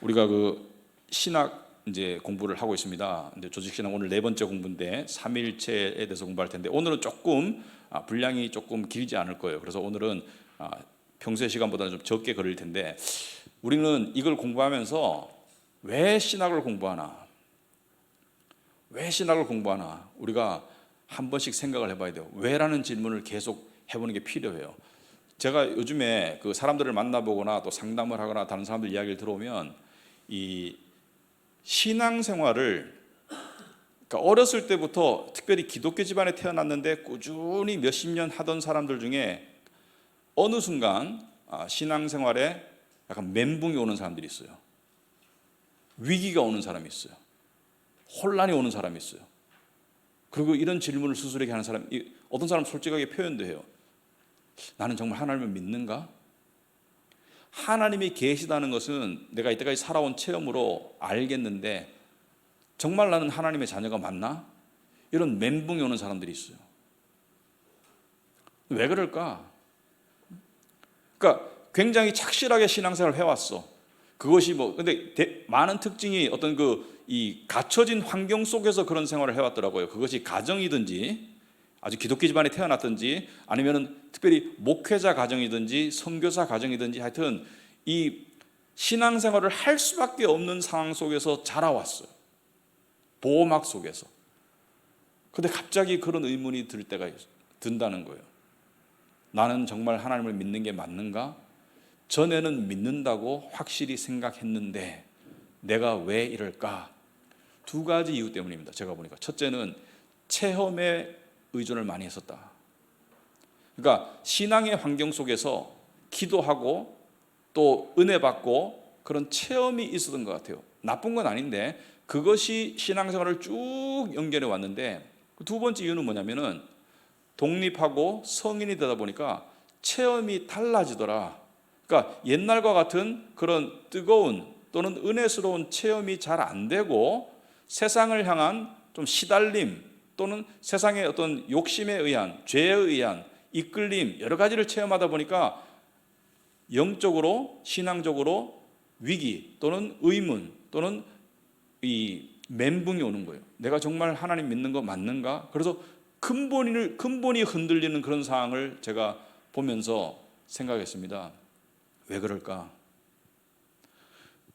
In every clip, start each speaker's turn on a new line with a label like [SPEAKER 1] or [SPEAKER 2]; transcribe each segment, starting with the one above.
[SPEAKER 1] 우리가 그 신학 이제 공부를 하고 있습니다. 근데 조직신학 오늘 네 번째 공부인데 삼위일체에 대해서 공부할 텐데 오늘은 조금 분량이 조금 길지 않을 거예요. 그래서 오늘은 평소의 시간보다는 좀 적게 걸릴 텐데 우리는 이걸 공부하면서 왜 신학을 공부하나? 왜 신학을 공부하나? 우리가 한 번씩 생각을 해봐야 돼요. 왜라는 질문을 계속 해보는 게 필요해요. 제가 요즘에 그 사람들을 만나보거나 또 상담을 하거나 다른 사람들 이야기를 들어오면 이 신앙생활을 그러니까 어렸을 때부터 특별히 기독교 집안에 태어났는데 꾸준히 몇십 년 하던 사람들 중에 어느 순간 신앙생활에 약간 멘붕이 오는 사람들이 있어요. 위기가 오는 사람이 있어요. 혼란이 오는 사람이 있어요. 그리고 이런 질문을 스스로에게 하는 사람, 어떤 사람은 솔직하게 표현도 해요. 나는 정말 하나님을 믿는가? 하나님이 계시다는 것은 내가 이때까지 살아온 체험으로 알겠는데 정말 나는 하나님의 자녀가 맞나? 이런 멘붕이 오는 사람들이 있어요. 왜 그럴까? 그러니까 굉장히 착실하게 신앙생활을 해왔어. 그것이 근데 많은 특징이 어떤 이 갖춰진 환경 속에서 그런 생활을 해왔더라고요. 그것이 가정이든지 아주 기독교 집안에 태어났든지 아니면은 특별히 목회자 가정이든지 선교사 가정이든지 하여튼 이 신앙생활을 할 수밖에 없는 상황 속에서 자라왔어요. 보호막 속에서. 근데 갑자기 그런 의문이 들 때가 든다는 거예요. 나는 정말 하나님을 믿는 게 맞는가? 전에는 믿는다고 확실히 생각했는데 내가 왜 이럴까? 두 가지 이유 때문입니다. 제가 보니까 첫째는 체험에 의존을 많이 했었다. 그러니까 신앙의 환경 속에서 기도하고 또 은혜 받고 그런 체험이 있었던 것 같아요. 나쁜 건 아닌데 그것이 신앙생활을 쭉 연결해 왔는데 두 번째 이유는 뭐냐면은 독립하고 성인이 되다 보니까 체험이 달라지더라. 그러니까 옛날과 같은 그런 뜨거운 또는 은혜스러운 체험이 잘 안 되고 세상을 향한 좀 시달림 또는 세상의 어떤 욕심에 의한 죄에 의한 이끌림 여러 가지를 체험하다 보니까 영적으로 신앙적으로 위기 또는 의문 또는 이 멘붕이 오는 거예요. 내가 정말 하나님 믿는 거 맞는가? 그래서 근본이 흔들리는 그런 상황을 제가 보면서 생각했습니다. 왜 그럴까?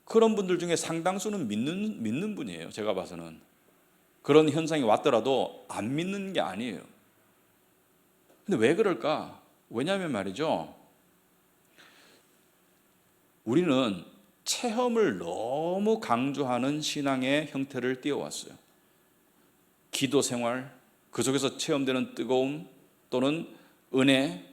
[SPEAKER 1] 그런 분들 중에 상당수는 믿는 분이에요. 제가 봐서는. 그런 현상이 왔더라도 안 믿는 게 아니에요. 근데 왜 그럴까? 왜냐하면 말이죠. 우리는 체험을 너무 강조하는 신앙의 형태를 띄워왔어요. 기도 생활, 그 속에서 체험되는 뜨거움 또는 은혜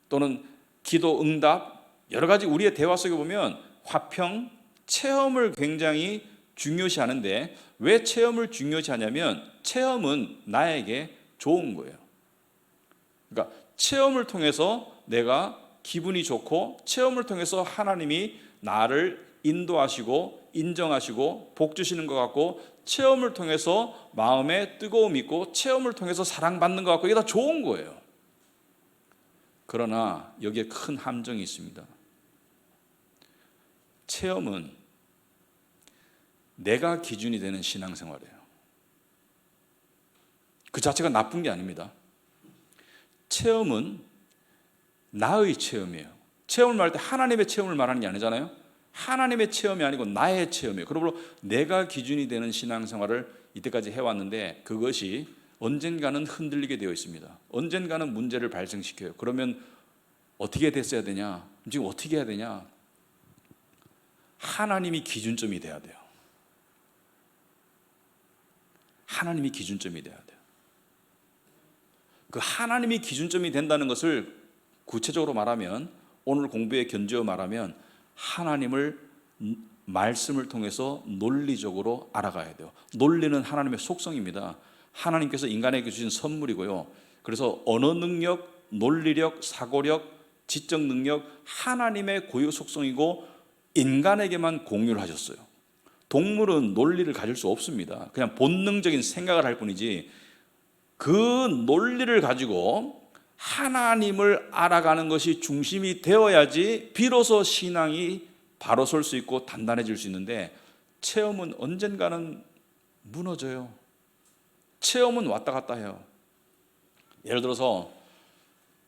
[SPEAKER 1] 또는 기도 응답 여러 가지 우리의 대화 속에 보면 화평, 체험을 굉장히 중요시하는데 왜 체험을 중요시하냐면 체험은 나에게 좋은 거예요. 그러니까 체험을 통해서 내가 기분이 좋고 체험을 통해서 하나님이 나를 인도하시고 인정하시고 복 주시는 것 같고 체험을 통해서 마음에 뜨거움이 있고 체험을 통해서 사랑받는 것 같고 이게 다 좋은 거예요. 그러나 여기에 큰 함정이 있습니다. 체험은 내가 기준이 되는 신앙생활이에요. 그 자체가 나쁜 게 아닙니다. 체험은 나의 체험이에요. 체험을 말할 때 하나님의 체험을 말하는 게 아니잖아요. 하나님의 체험이 아니고 나의 체험이에요. 그러므로 내가 기준이 되는 신앙생활을 이때까지 해왔는데 그것이 언젠가는 흔들리게 되어 있습니다. 언젠가는 문제를 발생시켜요. 그러면 어떻게 됐어야 되냐? 지금 어떻게 해야 되냐? 하나님이 기준점이 돼야 돼요. 하나님이 기준점이 돼야 돼요. 그 하나님이 기준점이 된다는 것을 구체적으로 말하면 오늘 공부에 견주어 말하면 하나님을 말씀을 통해서 논리적으로 알아가야 돼요. 논리는 하나님의 속성입니다. 하나님께서 인간에게 주신 선물이고요. 그래서 언어 능력, 논리력, 사고력, 지적 능력 하나님의 고유 속성이고 인간에게만 공유를 하셨어요. 동물은 논리를 가질 수 없습니다. 그냥 본능적인 생각을 할 뿐이지 그 논리를 가지고 하나님을 알아가는 것이 중심이 되어야지 비로소 신앙이 바로 설 수 있고 단단해질 수 있는데 체험은 언젠가는 무너져요. 체험은 왔다 갔다 해요. 예를 들어서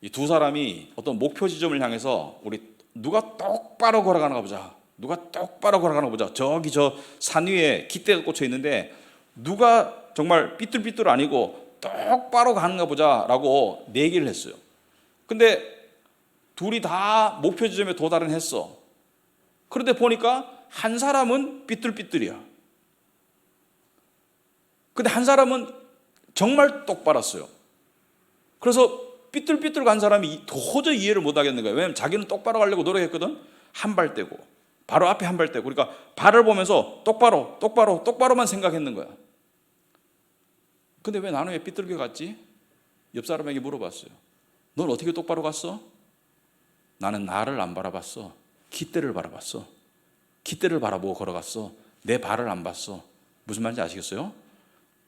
[SPEAKER 1] 이 두 사람이 어떤 목표 지점을 향해서 우리 누가 똑바로 걸어가나 보자. 누가 똑바로 걸어가나 보자. 저기 저 산 위에 깃대가 꽂혀 있는데 누가 정말 삐뚤삐뚤 아니고 똑바로 가는가 보자라고 내기를 했어요. 근데 둘이 다 목표 지점에 도달은 했어. 그런데 보니까 한 사람은 삐뚤삐뚤이야. 근데 한 사람은 정말 똑바랐어요. 그래서 삐뚤삐뚤 간 사람이 도저히 이해를 못 하겠는 거예요. 왜냐하면 자기는 똑바로 가려고 노력했거든. 한 발 떼고 바로 앞에 한 발 떼고, 그러니까 발을 보면서 똑바로 똑바로 똑바로만 생각했는 거야. 근데 왜 나는 왜 삐뚤게 갔지? 옆 사람에게 물어봤어요. 넌 어떻게 똑바로 갔어? 나는 나를 안 바라봤어. 깃대를 바라봤어. 깃대를 바라보고 걸어갔어. 내 발을 안 봤어. 무슨 말인지 아시겠어요?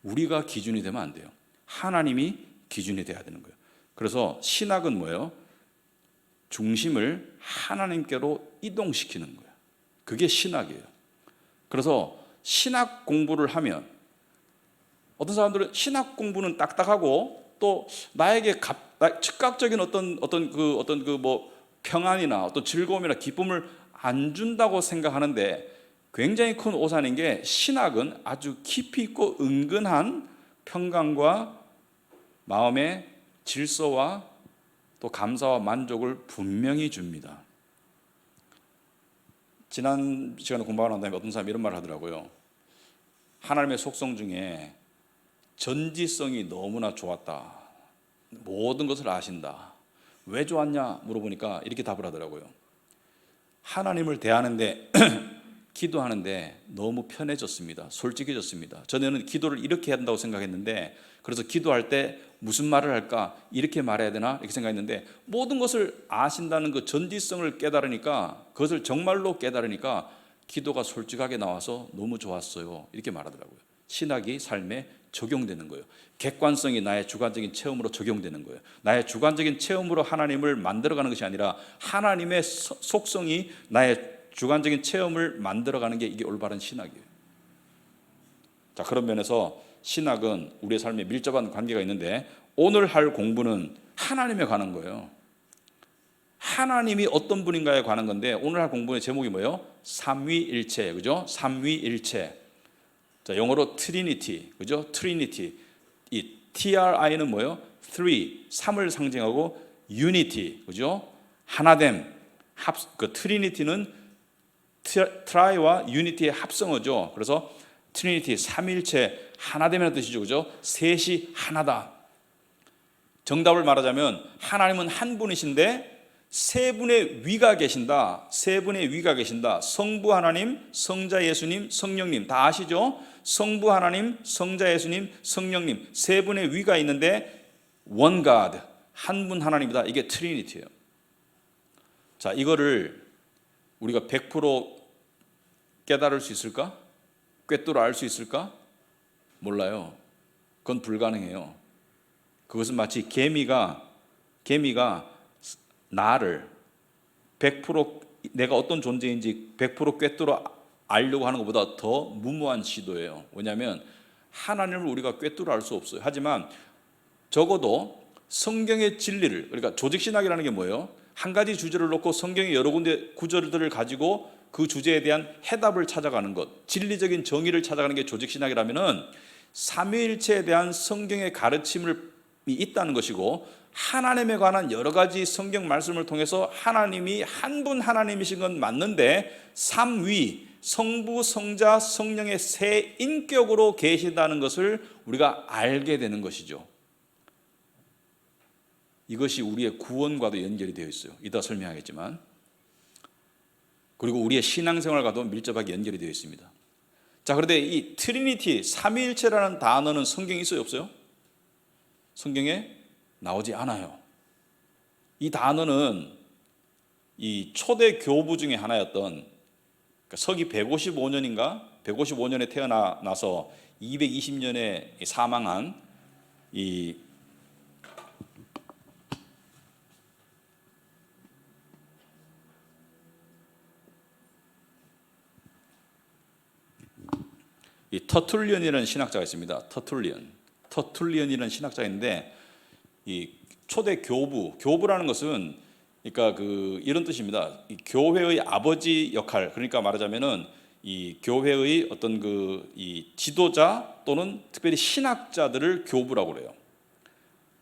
[SPEAKER 1] 우리가 기준이 되면 안 돼요. 하나님이 기준이 돼야 되는 거예요. 그래서 신학은 뭐예요? 중심을 하나님께로 이동시키는 거예요. 그게 신학이에요. 그래서 신학 공부를 하면 어떤 사람들은 신학 공부는 딱딱하고 또 나에게 즉각적인 어떤 평안이나 어떤 즐거움이나 기쁨을 안 준다고 생각하는데 굉장히 큰 오산인 게 신학은 아주 깊이 있고 은근한 평강과 마음의 질서와 또 감사와 만족을 분명히 줍니다. 지난 시간에 공부하고 난 다음에 어떤 사람이 이런 말을 하더라고요. 하나님의 속성 중에 전지성이 너무나 좋았다. 모든 것을 아신다. 왜 좋았냐 물어보니까 이렇게 답을 하더라고요. 하나님을 대하는데 기도하는데 너무 편해졌습니다. 솔직해졌습니다. 전에는 기도를 이렇게 해야 한다고 생각했는데, 그래서 기도할 때 무슨 말을 할까? 이렇게 말해야 되나? 이렇게 생각했는데 모든 것을 아신다는 그 전지성을 깨달으니까, 그것을 정말로 깨달으니까 기도가 솔직하게 나와서 너무 좋았어요. 이렇게 말하더라고요. 신학이 삶에 적용되는 거예요. 객관성이 나의 주관적인 체험으로 적용되는 거예요. 나의 주관적인 체험으로 하나님을 만들어가는 것이 아니라 하나님의 속성이 나의 주관적인 체험을 만들어가는 게 이게 올바른 신학이에요. 자, 그런 면에서 신학은 우리의 삶에 밀접한 관계가 있는데 오늘 할 공부는 하나님에 관한 거예요. 하나님이 어떤 분인가에 관한 건데 오늘 할 공부의 제목이 뭐예요? 삼위일체, 그죠? 삼위일체. 자, 영어로 트리니티, 그죠? 트리니티. 이 TRI는 뭐예요? three, 3을 상징하고 unity, 그죠? 하나됨. 그 트리니티는 트라이와 유니티의 합성어죠. 그래서 트리니티, 삼일체, 하나됨이라는 뜻이죠. 그죠? 셋이 하나다. 정답을 말하자면 하나님은 한 분이신데 세 분의 위가 계신다. 세 분의 위가 계신다. 성부 하나님, 성자 예수님, 성령님. 다 아시죠? 성부 하나님, 성자 예수님, 성령님. 세 분의 위가 있는데 one God, 한 분 하나님이다. 이게 트리니티예요. 자, 이거를 우리가 100% 깨달을 수 있을까? 꿰뚫어 알 수 있을까? 몰라요. 그건 불가능해요. 그것은 마치 개미가 나를 100% 내가 어떤 존재인지 100% 꿰뚫어 알려고 하는 것보다 더 무모한 시도예요. 왜냐하면 하나님을 우리가 꿰뚫어 알 수 없어요. 하지만 적어도 성경의 진리를, 그러니까 조직신학이라는 게 뭐예요? 한 가지 주제를 놓고 성경의 여러 군데 구절들을 가지고 그 주제에 대한 해답을 찾아가는 것, 진리적인 정의를 찾아가는 게 조직신학이라면은 삼위일체에 대한 성경의 가르침이 있다는 것이고, 하나님에 관한 여러 가지 성경 말씀을 통해서 하나님이 한 분 하나님이신 건 맞는데 삼위, 성부, 성자, 성령의 세 인격으로 계시다는 것을 우리가 알게 되는 것이죠. 이것이 우리의 구원과도 연결이 되어 있어요. 이따 설명하겠지만. 그리고 우리의 신앙생활과도 밀접하게 연결이 되어 있습니다. 자, 그런데 이 트리니티, 삼위일체라는 단어는 성경에 있어요, 없어요? 성경에 나오지 않아요. 이 단어는 이 초대 교부 중에 하나였던, 그러니까 서기 155년인가? 155년에 태어나서 220년에 사망한 이 이 터툴리언이라는 신학자가 있습니다. 터툴리언이라는 신학자가 있는데 이 초대 교부라는 것은 그러니까 이런 뜻입니다. 이 교회의 아버지 역할, 그러니까 말하자면은 이 교회의 어떤 이 지도자 또는 특별히 신학자들을 교부라고 그래요.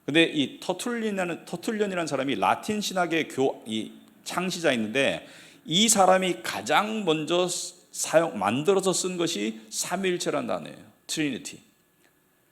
[SPEAKER 1] 근데 이 터툴리언이라는 사람이 라틴 신학의 이 창시자였는데 이 사람이 가장 먼저 만들어서 쓴 것이 삼위일체라는 단어예요. 트리니티.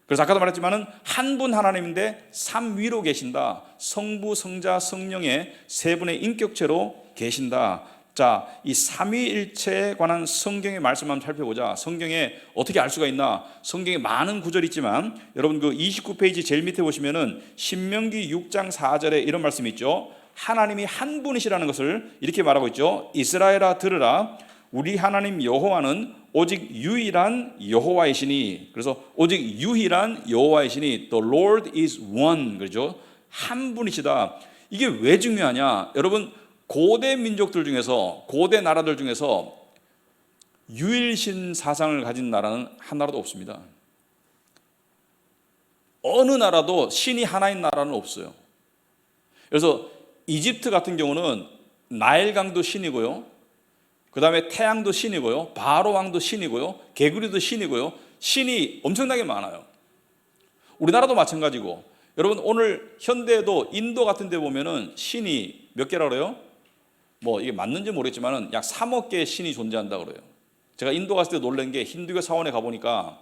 [SPEAKER 1] 그래서 아까도 말했지만은 한 분 하나님인데 삼위로 계신다. 성부, 성자, 성령의 세 분의 인격체로 계신다. 자, 이 삼위일체에 관한 성경의 말씀 한번 살펴보자. 성경에 어떻게 알 수가 있나? 성경에 많은 구절이 있지만 여러분 29페이지 제일 밑에 보시면은 신명기 6장 4절에 이런 말씀이 있죠. 하나님이 한 분이시라는 것을 이렇게 말하고 있죠. 이스라엘아 들으라. 우리 하나님 여호와는 오직 유일한 여호와이시니. 그래서 오직 유일한 여호와이시니 The Lord is one. 그렇죠? 한 분이시다. 이게 왜 중요하냐? 여러분 고대 민족들 중에서, 고대 나라들 중에서 유일신 사상을 가진 나라는 한 나라도 없습니다. 어느 나라도 신이 하나인 나라는 없어요. 그래서 이집트 같은 경우는 나일강도 신이고요, 그 다음에 태양도 신이고요, 바로 왕도 신이고요, 개구리도 신이고요, 신이 엄청나게 많아요. 우리나라도 마찬가지고, 여러분 오늘 현대에도 인도 같은 데 보면은 신이 몇 개라 그래요? 뭐 이게 맞는지 모르겠지만은 약 3억 개의 신이 존재한다 그래요. 제가 인도 갔을 때 놀란 게 힌두교 사원에 가보니까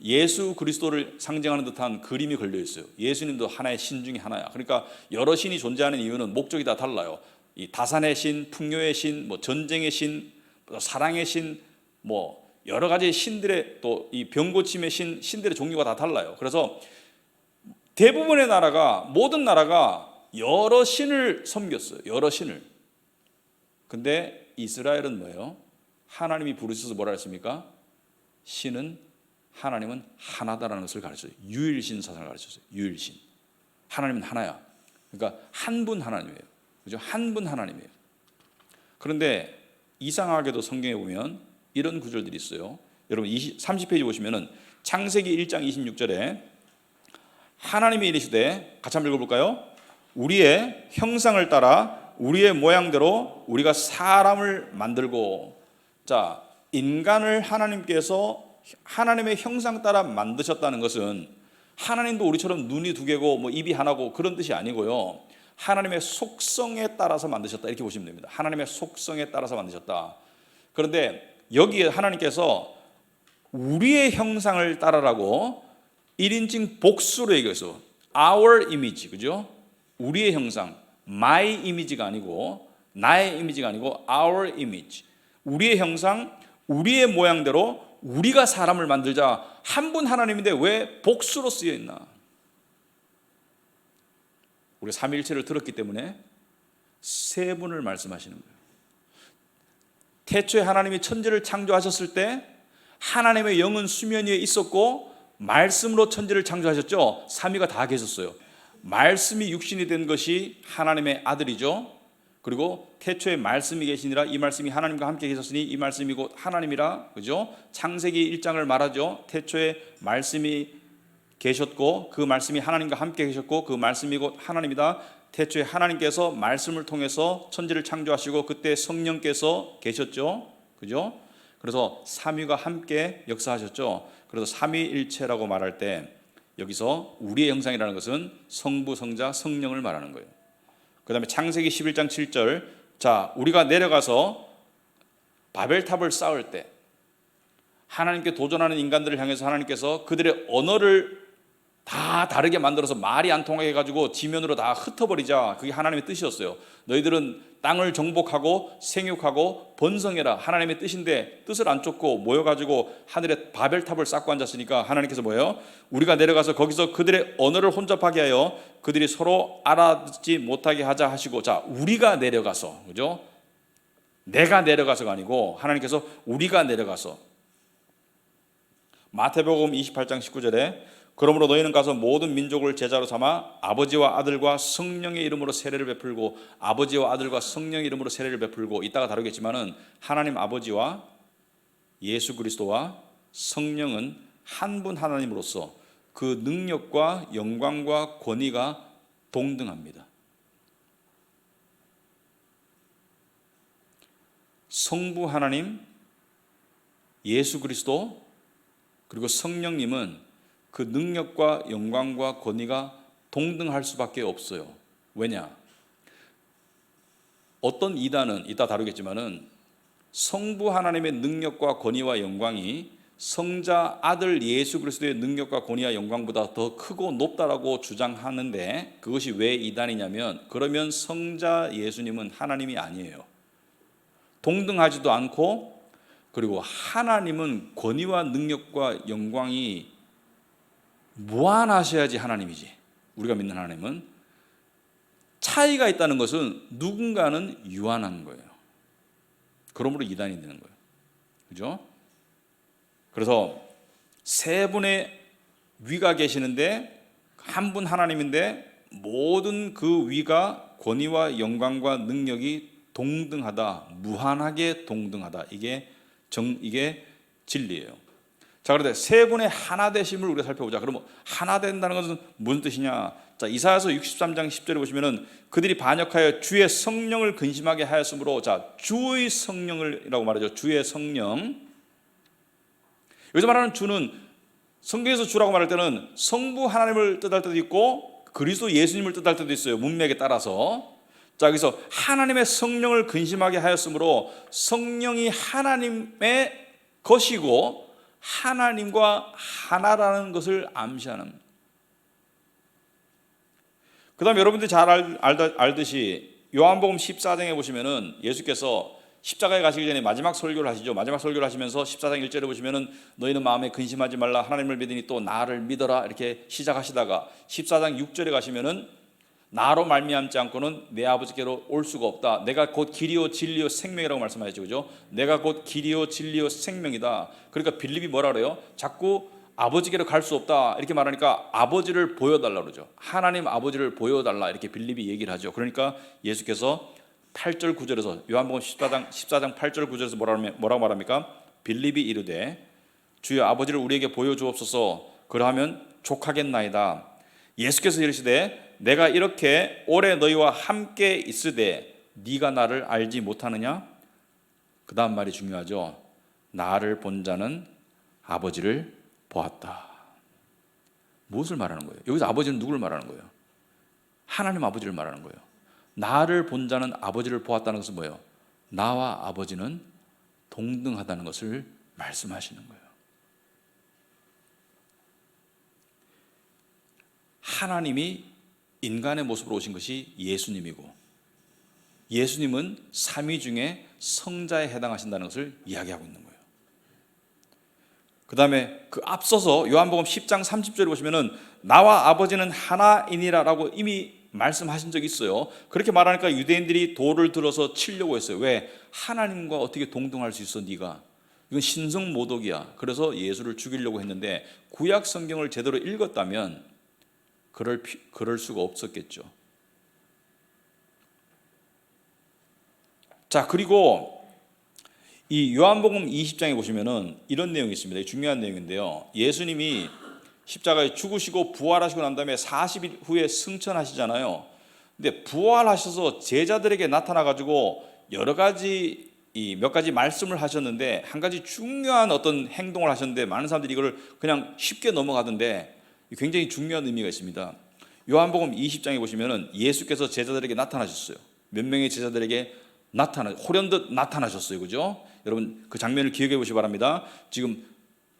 [SPEAKER 1] 예수 그리스도를 상징하는 듯한 그림이 걸려 있어요. 예수님도 하나의 신 중에 하나야. 그러니까 여러 신이 존재하는 이유는 목적이 다 달라요. 이 다산의 신, 풍요의 신, 뭐 전쟁의 신, 사랑의 신, 뭐 여러 가지 신들의 또 이 병고침의 신들의 종류가 다 달라요. 그래서 대부분의 나라가, 모든 나라가 여러 신을 섬겼어요. 여러 신을. 근데 이스라엘은 뭐예요? 하나님이 부르셔서 뭐라 했습니까? 하나님은 하나다라는 것을 가르쳐요. 유일신 사상을 가르쳤어요. 유일신. 하나님은 하나야. 그러니까 한 분 하나님이에요. 그죠? 한 분 하나님이에요. 그런데 이상하게도 성경에 보면 이런 구절들이 있어요. 여러분 30페이지 보시면은 창세기 1장 26절에 하나님이 이르시되, 같이 한번 읽어볼까요? 우리의 형상을 따라 우리의 모양대로 우리가 사람을 만들고. 자, 인간을 하나님께서 하나님의 형상 따라 만드셨다는 것은 하나님도 우리처럼 눈이 두 개고 뭐 입이 하나고 그런 뜻이 아니고요, 하나님의 속성에 따라서 만드셨다, 이렇게 보시면 됩니다. 하나님의 속성에 따라서 만드셨다. 그런데 여기에 하나님께서 우리의 형상을 따라라고 1인칭 복수로 얘기해서 our image, 그죠? 우리의 형상, my image가 아니고, 나의 이미지가 아니고 our image, 우리의 형상, 우리의 모양대로 우리가 사람을 만들자. 한 분 하나님인데 왜 복수로 쓰여 있나? 우리가 삼위일체를 들었기 때문에 세 분을 말씀하시는 거예요. 태초에 하나님이 천지를 창조하셨을 때 하나님의 영은 수면 위에 있었고 말씀으로 천지를 창조하셨죠. 삼위가 다 계셨어요. 말씀이 육신이 된 것이 하나님의 아들이죠. 그리고 태초에 말씀이 계시니라, 이 말씀이 하나님과 함께 계셨으니 이 말씀이 곧 하나님이라. 그죠? 창세기 1장을 말하죠. 태초에 말씀이 계셨고 그 말씀이 하나님과 함께 계셨고 그 말씀이 곧 하나님이다. 태초에 하나님께서 말씀을 통해서 천지를 창조하시고 그때 성령께서 계셨죠. 그죠? 그래서 삼위가 함께 역사하셨죠. 그래서 삼위일체라고 말할 때 여기서 우리의 형상이라는 것은 성부, 성자, 성령을 말하는 거예요. 그 다음에 창세기 11장 7절, 자, 우리가 내려가서 바벨탑을 쌓을 때 하나님께 도전하는 인간들을 향해서 하나님께서 그들의 언어를 다 다르게 만들어서 말이 안 통하게 해가지고 지면으로 다 흩어버리자. 그게 하나님의 뜻이었어요. 너희들은 땅을 정복하고 생육하고 번성해라. 하나님의 뜻인데 뜻을 안 쫓고 모여가지고 하늘에 바벨탑을 쌓고 앉았으니까 하나님께서 뭐예요? 우리가 내려가서 거기서 그들의 언어를 혼잡하게 하여 그들이 서로 알아듣지 못하게 하자 하시고. 자, 우리가 내려가서, 그죠? 내가 내려가서가 아니고 하나님께서 우리가 내려가서. 마태복음 28장 19절에 그러므로 너희는 가서 모든 민족을 제자로 삼아 아버지와 아들과 성령의 이름으로 세례를 베풀고, 아버지와 아들과 성령의 이름으로 세례를 베풀고, 이따가 다루겠지만은 하나님 아버지와 예수 그리스도와 성령은 한 분 하나님으로서 그 능력과 영광과 권위가 동등합니다. 성부 하나님, 예수 그리스도, 그리고 성령님은 그 능력과 영광과 권위가 동등할 수밖에 없어요. 왜냐? 어떤 이단은 이따 다루겠지만은 성부 하나님의 능력과 권위와 영광이 성자 아들 예수 그리스도의 능력과 권위와 영광보다 더 크고 높다라고 주장하는데, 그것이 왜 이단이냐면, 그러면 성자 예수님은 하나님이 아니에요. 동등하지도 않고, 그리고 하나님은 권위와 능력과 영광이 무한하셔야지 하나님이지. 우리가 믿는 하나님은 차이가 있다는 것은 누군가는 유한한 거예요. 그러므로 이단이 되는 거예요. 그죠? 그래서 세 분의 위가 계시는데 한 분 하나님인데 모든 그 위가 권위와 영광과 능력이 동등하다, 무한하게 동등하다. 이게 진리예요. 자, 그런데 세 분의 하나 되심을 우리가 살펴보자. 그러면 하나 된다는 것은 무슨 뜻이냐? 자, 이사야서 63장 10절에 보시면은 그들이 반역하여 주의 성령을 근심하게 하였으므로, 자, 주의 성령을이라고 말하죠. 주의 성령. 여기서 말하는 주는 성경에서 주라고 말할 때는 성부 하나님을 뜻할 때도 있고 그리스도 예수님을 뜻할 때도 있어요. 문맥에 따라서. 자, 여기서 하나님의 성령을 근심하게 하였으므로 성령이 하나님의 것이고 하나님과 하나라는 것을 암시하는. 그 다음에 여러분들이 잘 알듯이 요한복음 14장에 보시면은 예수께서 십자가에 가시기 전에 마지막 설교를 하시죠. 마지막 설교를 하시면서 14장 1절에 보시면은 너희는 마음에 근심하지 말라, 하나님을 믿으니 또 나를 믿어라, 이렇게 시작하시다가 14장 6절에 가시면은 나로 말미암지 않고는 내 아버지께로 올 수가 없다. 내가 곧 길이요 진리요 생명이라고 말씀하셨죠. 그죠? 내가 곧 길이요 진리요 생명이다. 그러니까 빌립이 뭐라 그래요? 자꾸 아버지께로 갈 수 없다 이렇게 말하니까 아버지를 보여달라 그러죠. 하나님 아버지를 보여달라 이렇게 빌립이 얘기를 하죠. 그러니까 예수께서 8절 9절에서 요한복음 14장 8절 9절에서 뭐라고 말합니까? 빌립이 이르되 주여 아버지를 우리에게 보여주옵소서. 그러하면 족하겠나이다. 예수께서 이르시되 내가 이렇게 오래 너희와 함께 있으되 네가 나를 알지 못하느냐? 그 다음 말이 중요하죠. 나를 본 자는 아버지를 보았다. 무엇을 말하는 거예요? 여기서 아버지는 누구를 말하는 거예요? 하나님 아버지를 말하는 거예요. 나를 본 자는 아버지를 보았다는 것은 뭐예요? 나와 아버지는 동등하다는 것을 말씀하시는 거예요. 하나님이 인간의 모습으로 오신 것이 예수님이고 예수님은 삼위 중에 성자에 해당하신다는 것을 이야기하고 있는 거예요. 그 다음에 그 앞서서 요한복음 10장 30절에 보시면은 나와 아버지는 하나이니라 라고 이미 말씀하신 적이 있어요. 그렇게 말하니까 유대인들이 돌을 들어서 치려고 했어요. 왜? 하나님과 어떻게 동등할 수 있어 네가? 이건 신성모독이야. 그래서 예수를 죽이려고 했는데 구약 성경을 제대로 읽었다면 그럴 수가 없었겠죠. 자, 그리고 이 요한복음 20장에 보시면은 이런 내용이 있습니다. 중요한 내용인데요. 예수님이 십자가에 죽으시고 부활하시고 난 다음에 40일 후에 승천하시잖아요. 근데 부활하셔서 제자들에게 나타나 가지고 여러 가지 몇 가지 말씀을 하셨는데 한 가지 중요한 어떤 행동을 하셨는데 많은 사람들이 이걸 그냥 쉽게 넘어가던데 굉장히 중요한 의미가 있습니다. 요한복음 20장에 보시면은 예수께서 제자들에게 나타나셨어요. 몇 명의 제자들에게 호련듯 나타나셨어요. 그죠? 여러분 그 장면을 기억해 보시기 바랍니다. 지금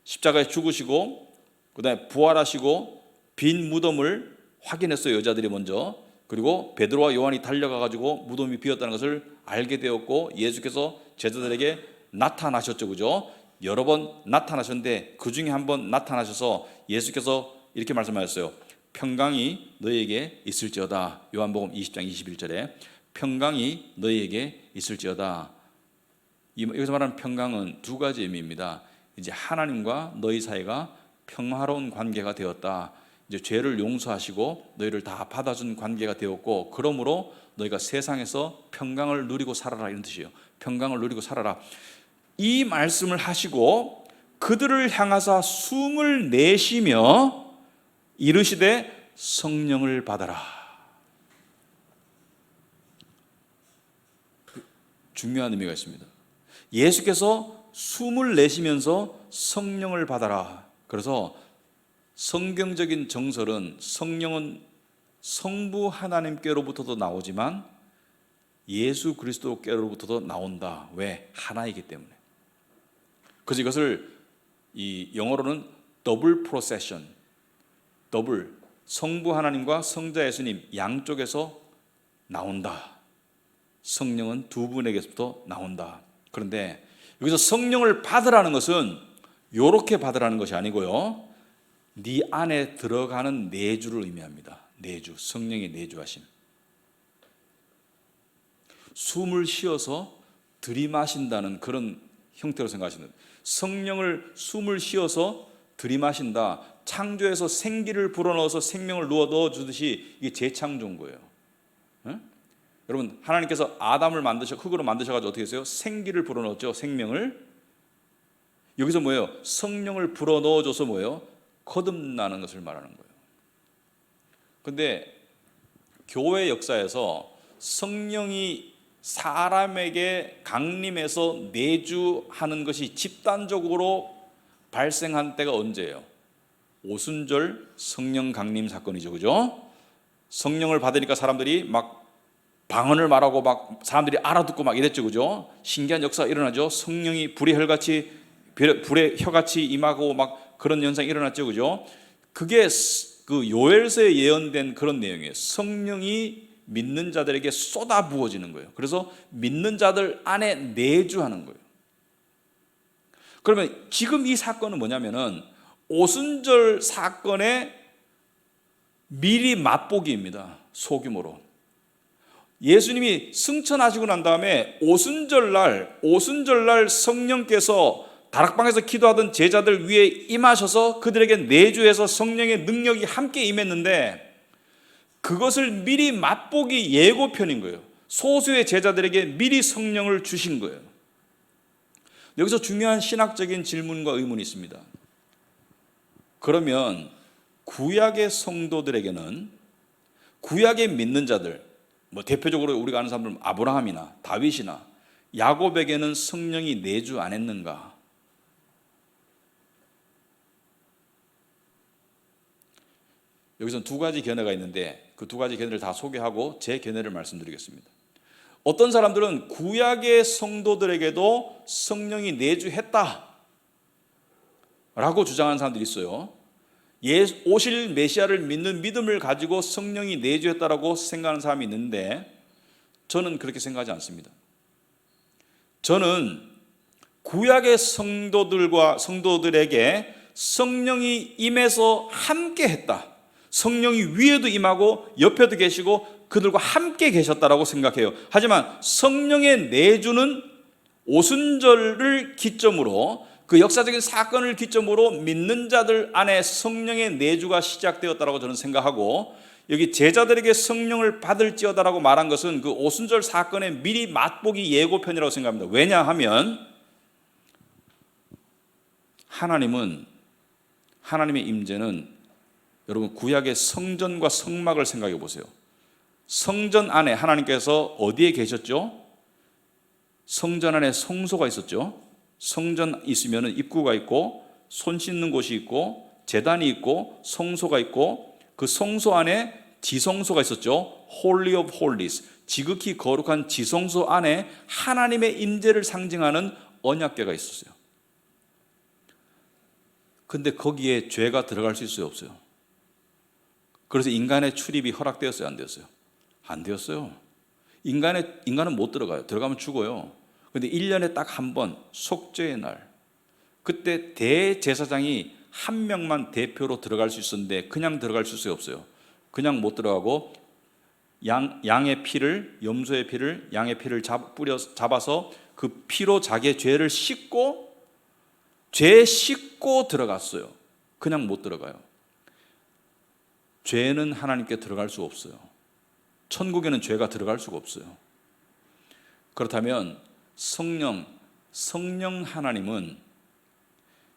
[SPEAKER 1] 십자가에 죽으시고 그다음에 부활하시고 빈 무덤을 확인했어요. 여자들이 먼저. 그리고 베드로와 요한이 달려가 가지고 무덤이 비었다는 것을 알게 되었고 예수께서 제자들에게 나타나셨죠. 그죠? 여러 번 나타나셨는데 그 중에 한 번 나타나셔서 예수께서 이렇게 말씀하셨어요. 평강이 너희에게 있을지어다. 요한복음 20장 21절에 평강이 너희에게 있을지어다. 여기서 말하는 평강은 두 가지 의미입니다. 이제 하나님과 너희 사이가 평화로운 관계가 되었다. 이제 죄를 용서하시고 너희를 다 받아준 관계가 되었고 그러므로 너희가 세상에서 평강을 누리고 살아라 이런 뜻이에요. 평강을 누리고 살아라. 이 말씀을 하시고 그들을 향하사 숨을 내쉬며 이르시되 성령을 받아라. 중요한 의미가 있습니다. 예수께서 숨을 내쉬면서 성령을 받아라. 그래서 성경적인 정설은 성령은 성부 하나님께로부터도 나오지만 예수 그리스도께로부터도 나온다. 왜? 하나이기 때문에. 그래서 이것을 이 영어로는 더블 프로세션, 더블, 성부 하나님과 성자 예수님 양쪽에서 나온다. 성령은 두 분에게서부터 나온다. 그런데 여기서 성령을 받으라는 것은 요렇게 받으라는 것이 아니고요, 네 안에 들어가는 내주를 의미합니다. 내주, 성령의 내주하심. 숨을 쉬어서 들이마신다는 그런 형태로 생각하시는, 성령을 숨을 쉬어서 들이마신다. 창조에서 생기를 불어넣어서 생명을 넣어 주듯이 이게 재창조인 거예요. 응? 여러분, 하나님께서 아담을 흙으로 만드셔가지고 어떻게 했어요? 생기를 불어넣었죠. 생명을. 여기서 뭐예요? 성령을 불어넣어줘서 뭐예요? 거듭나는 것을 말하는 거예요. 근데 교회 역사에서 성령이 사람에게 강림해서 내주하는 것이 집단적으로 발생한 때가 언제예요? 오순절 성령 강림 사건이죠. 그죠? 성령을 받으니까 사람들이 막 방언을 말하고 막 사람들이 알아듣고 막 이랬죠. 그죠? 신기한 역사가 일어나죠. 성령이 불의 혀같이 임하고 막 그런 현상이 일어났죠. 그죠? 그게 그 요엘서에 예언된 그런 내용이에요. 성령이 믿는 자들에게 쏟아 부어지는 거예요. 그래서 믿는 자들 안에 내주하는 거예요. 그러면 지금 이 사건은 뭐냐면은 오순절 사건의 미리 맛보기입니다. 소규모로. 예수님이 승천하시고 난 다음에 오순절날 성령께서 다락방에서 기도하던 제자들 위에 임하셔서 그들에게 내주해서 성령의 능력이 함께 임했는데, 그것을 미리 맛보기 예고편인 거예요. 소수의 제자들에게 미리 성령을 주신 거예요. 여기서 중요한 신학적인 질문과 의문이 있습니다. 그러면 구약의 성도들에게는, 구약에 믿는 자들, 뭐 대표적으로 우리가 아는 사람들은 아브라함이나 다윗이나 야곱에게는 성령이 내주 안 했는가? 여기서는 두 가지 견해가 있는데 그 두 가지 견해를 다 소개하고 제 견해를 말씀드리겠습니다. 어떤 사람들은 구약의 성도들에게도 성령이 내주했다 라고 주장하는 사람들이 있어요. 오실 메시아를 믿는 믿음을 가지고 성령이 내주했다라고 생각하는 사람이 있는데, 저는 그렇게 생각하지 않습니다. 저는 구약의 성도들에게 성령이 임해서 함께 했다, 성령이 위에도 임하고 옆에도 계시고 그들과 함께 계셨다라고 생각해요. 하지만 성령의 내주는 오순절을 기점으로, 그 역사적인 사건을 기점으로 믿는 자들 안에 성령의 내주가 시작되었다라고 저는 생각하고, 여기 제자들에게 성령을 받을지어다라고 말한 것은 그 오순절 사건의 미리 맛보기 예고편이라고 생각합니다. 왜냐하면 하나님의 임재는, 여러분 구약의 성전과 성막을 생각해 보세요. 성전 안에 하나님께서 어디에 계셨죠? 성전 안에 성소가 있었죠. 성전 있으면 입구가 있고 손 씻는 곳이 있고 제단이 있고 성소가 있고, 그 성소 안에 지성소가 있었죠. Holy of Holies, 지극히 거룩한 지성소 안에 하나님의 임재를 상징하는 언약궤가 있었어요. 근데 거기에 죄가 들어갈 수 있어요, 없어요? 그래서 인간의 출입이 허락되었어요, 안 되었어요? 안 되었어요. 인간은 못 들어가요. 들어가면 죽어요. 근데 1년에 딱 한 번, 속죄의 날, 그때 대제사장이 한 명만 대표로 들어갈 수 있었는데 그냥 들어갈 수 있어요, 없어요? 그냥 못 들어가고 양의 피를, 염소의 피를, 양의 피를 잡아서 그 피로 자기의 죄를 씻고 들어갔어요. 그냥 못 들어가요. 죄는 하나님께 들어갈 수 없어요. 천국에는 죄가 들어갈 수가 없어요. 그렇다면 성령 하나님은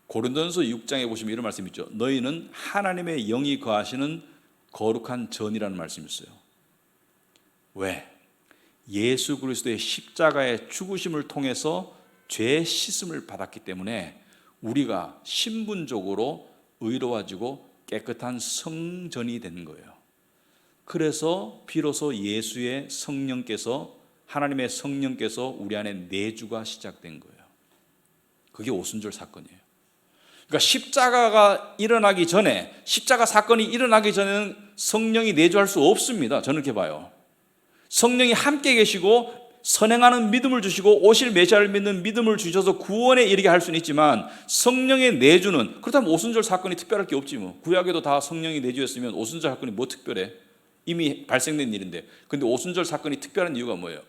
[SPEAKER 1] 고린도전서 6장에 보시면 이런 말씀이 있죠. 너희는 하나님의 영이 거하시는 거룩한 전이라는 말씀이 있어요. 왜? 예수 그리스도의 십자가의 죽으심을 통해서 죄 씻음을 받았기 때문에 우리가 신분적으로 의로워지고 깨끗한 성전이 되는 거예요. 그래서 비로소 예수의 성령께서, 하나님의 성령께서 우리 안에 내주가 시작된 거예요. 그게 오순절 사건이에요. 그러니까 십자가가 일어나기 전에, 십자가 사건이 일어나기 전에는 성령이 내주할 수 없습니다. 저는 그렇게 봐요. 성령이 함께 계시고 선행하는 믿음을 주시고 오실 메시아를 믿는 믿음을 주셔서 구원에 이르게 할 수는 있지만, 성령의 내주는, 그렇다면 오순절 사건이 특별할 게 없지 뭐. 구약에도 다 성령이 내주였으면 오순절 사건이 뭐 특별해? 이미 발생된 일인데. 근데 오순절 사건이 특별한 이유가 뭐예요?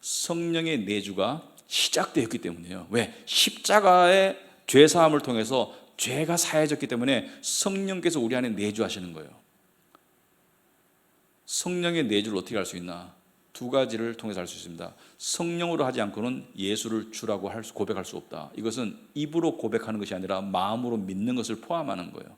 [SPEAKER 1] 성령의 내주가 시작되었기 때문이에요. 왜? 십자가의 죄사함을 통해서 죄가 사해졌기 때문에 성령께서 우리 안에 내주하시는 거예요. 성령의 내주를 어떻게 할 수 있나? 두 가지를 통해서 할 수 있습니다. 성령으로 하지 않고는 예수를 주라고 고백할 수 없다. 이것은 입으로 고백하는 것이 아니라 마음으로 믿는 것을 포함하는 거예요.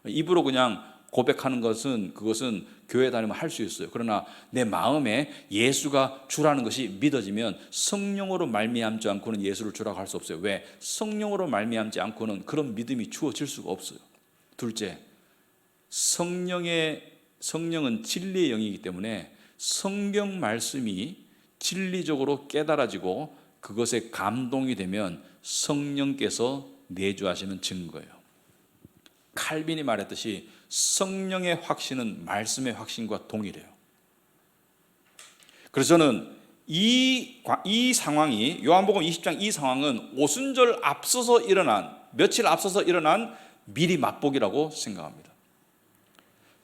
[SPEAKER 1] 입으로 그냥 고백하는 것은, 그것은 교회 다니면 할 수 있어요. 그러나 내 마음에 예수가 주라는 것이 믿어지면 성령으로 말미암지 않고는 예수를 주라고 할 수 없어요. 왜? 성령으로 말미암지 않고는 그런 믿음이 주어질 수가 없어요. 둘째, 성령은 진리의 영이기 때문에 성경 말씀이 진리적으로 깨달아지고 그것에 감동이 되면 성령께서 내주하시는 증거예요. 칼빈이 말했듯이 성령의 확신은 말씀의 확신과 동일해요. 그래서 저는 이 상황이, 요한복음 20장 이 상황은 오순절 앞서서 일어난, 며칠 앞서서 일어난 미리 맛보기라고 생각합니다.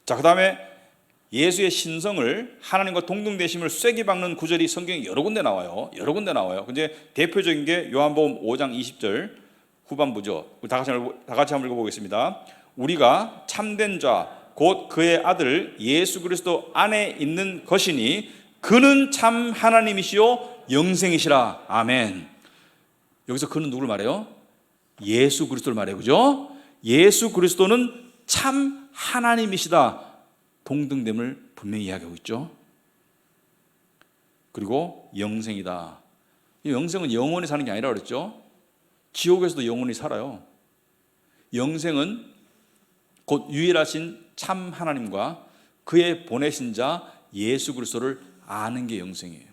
[SPEAKER 1] 자, 그 다음에 예수의 신성을, 하나님과 동등되심을 쐐기 박는 구절이 성경에 여러 군데 나와요. 근데 대표적인 게 요한복음 5장 20절 후반부죠. 다 같이 한번 읽어보겠습니다. 우리가 참된 자 곧 그의 아들 예수 그리스도 안에 있는 것이니 그는 참 하나님이시요 영생이시라. 아멘. 여기서 그는 누구를 말해요? 예수 그리스도를 말해요. 그죠? 예수 그리스도는 참 하나님이시다. 동등됨을 분명히 이야기하고 있죠. 그리고 영생이다. 이 영생은 영원히 사는 게 아니라 그랬죠. 지옥에서도 영원히 살아요. 영생은 곧 유일하신 참 하나님과 그의 보내신 자 예수 그리스도를 아는 게 영생이에요.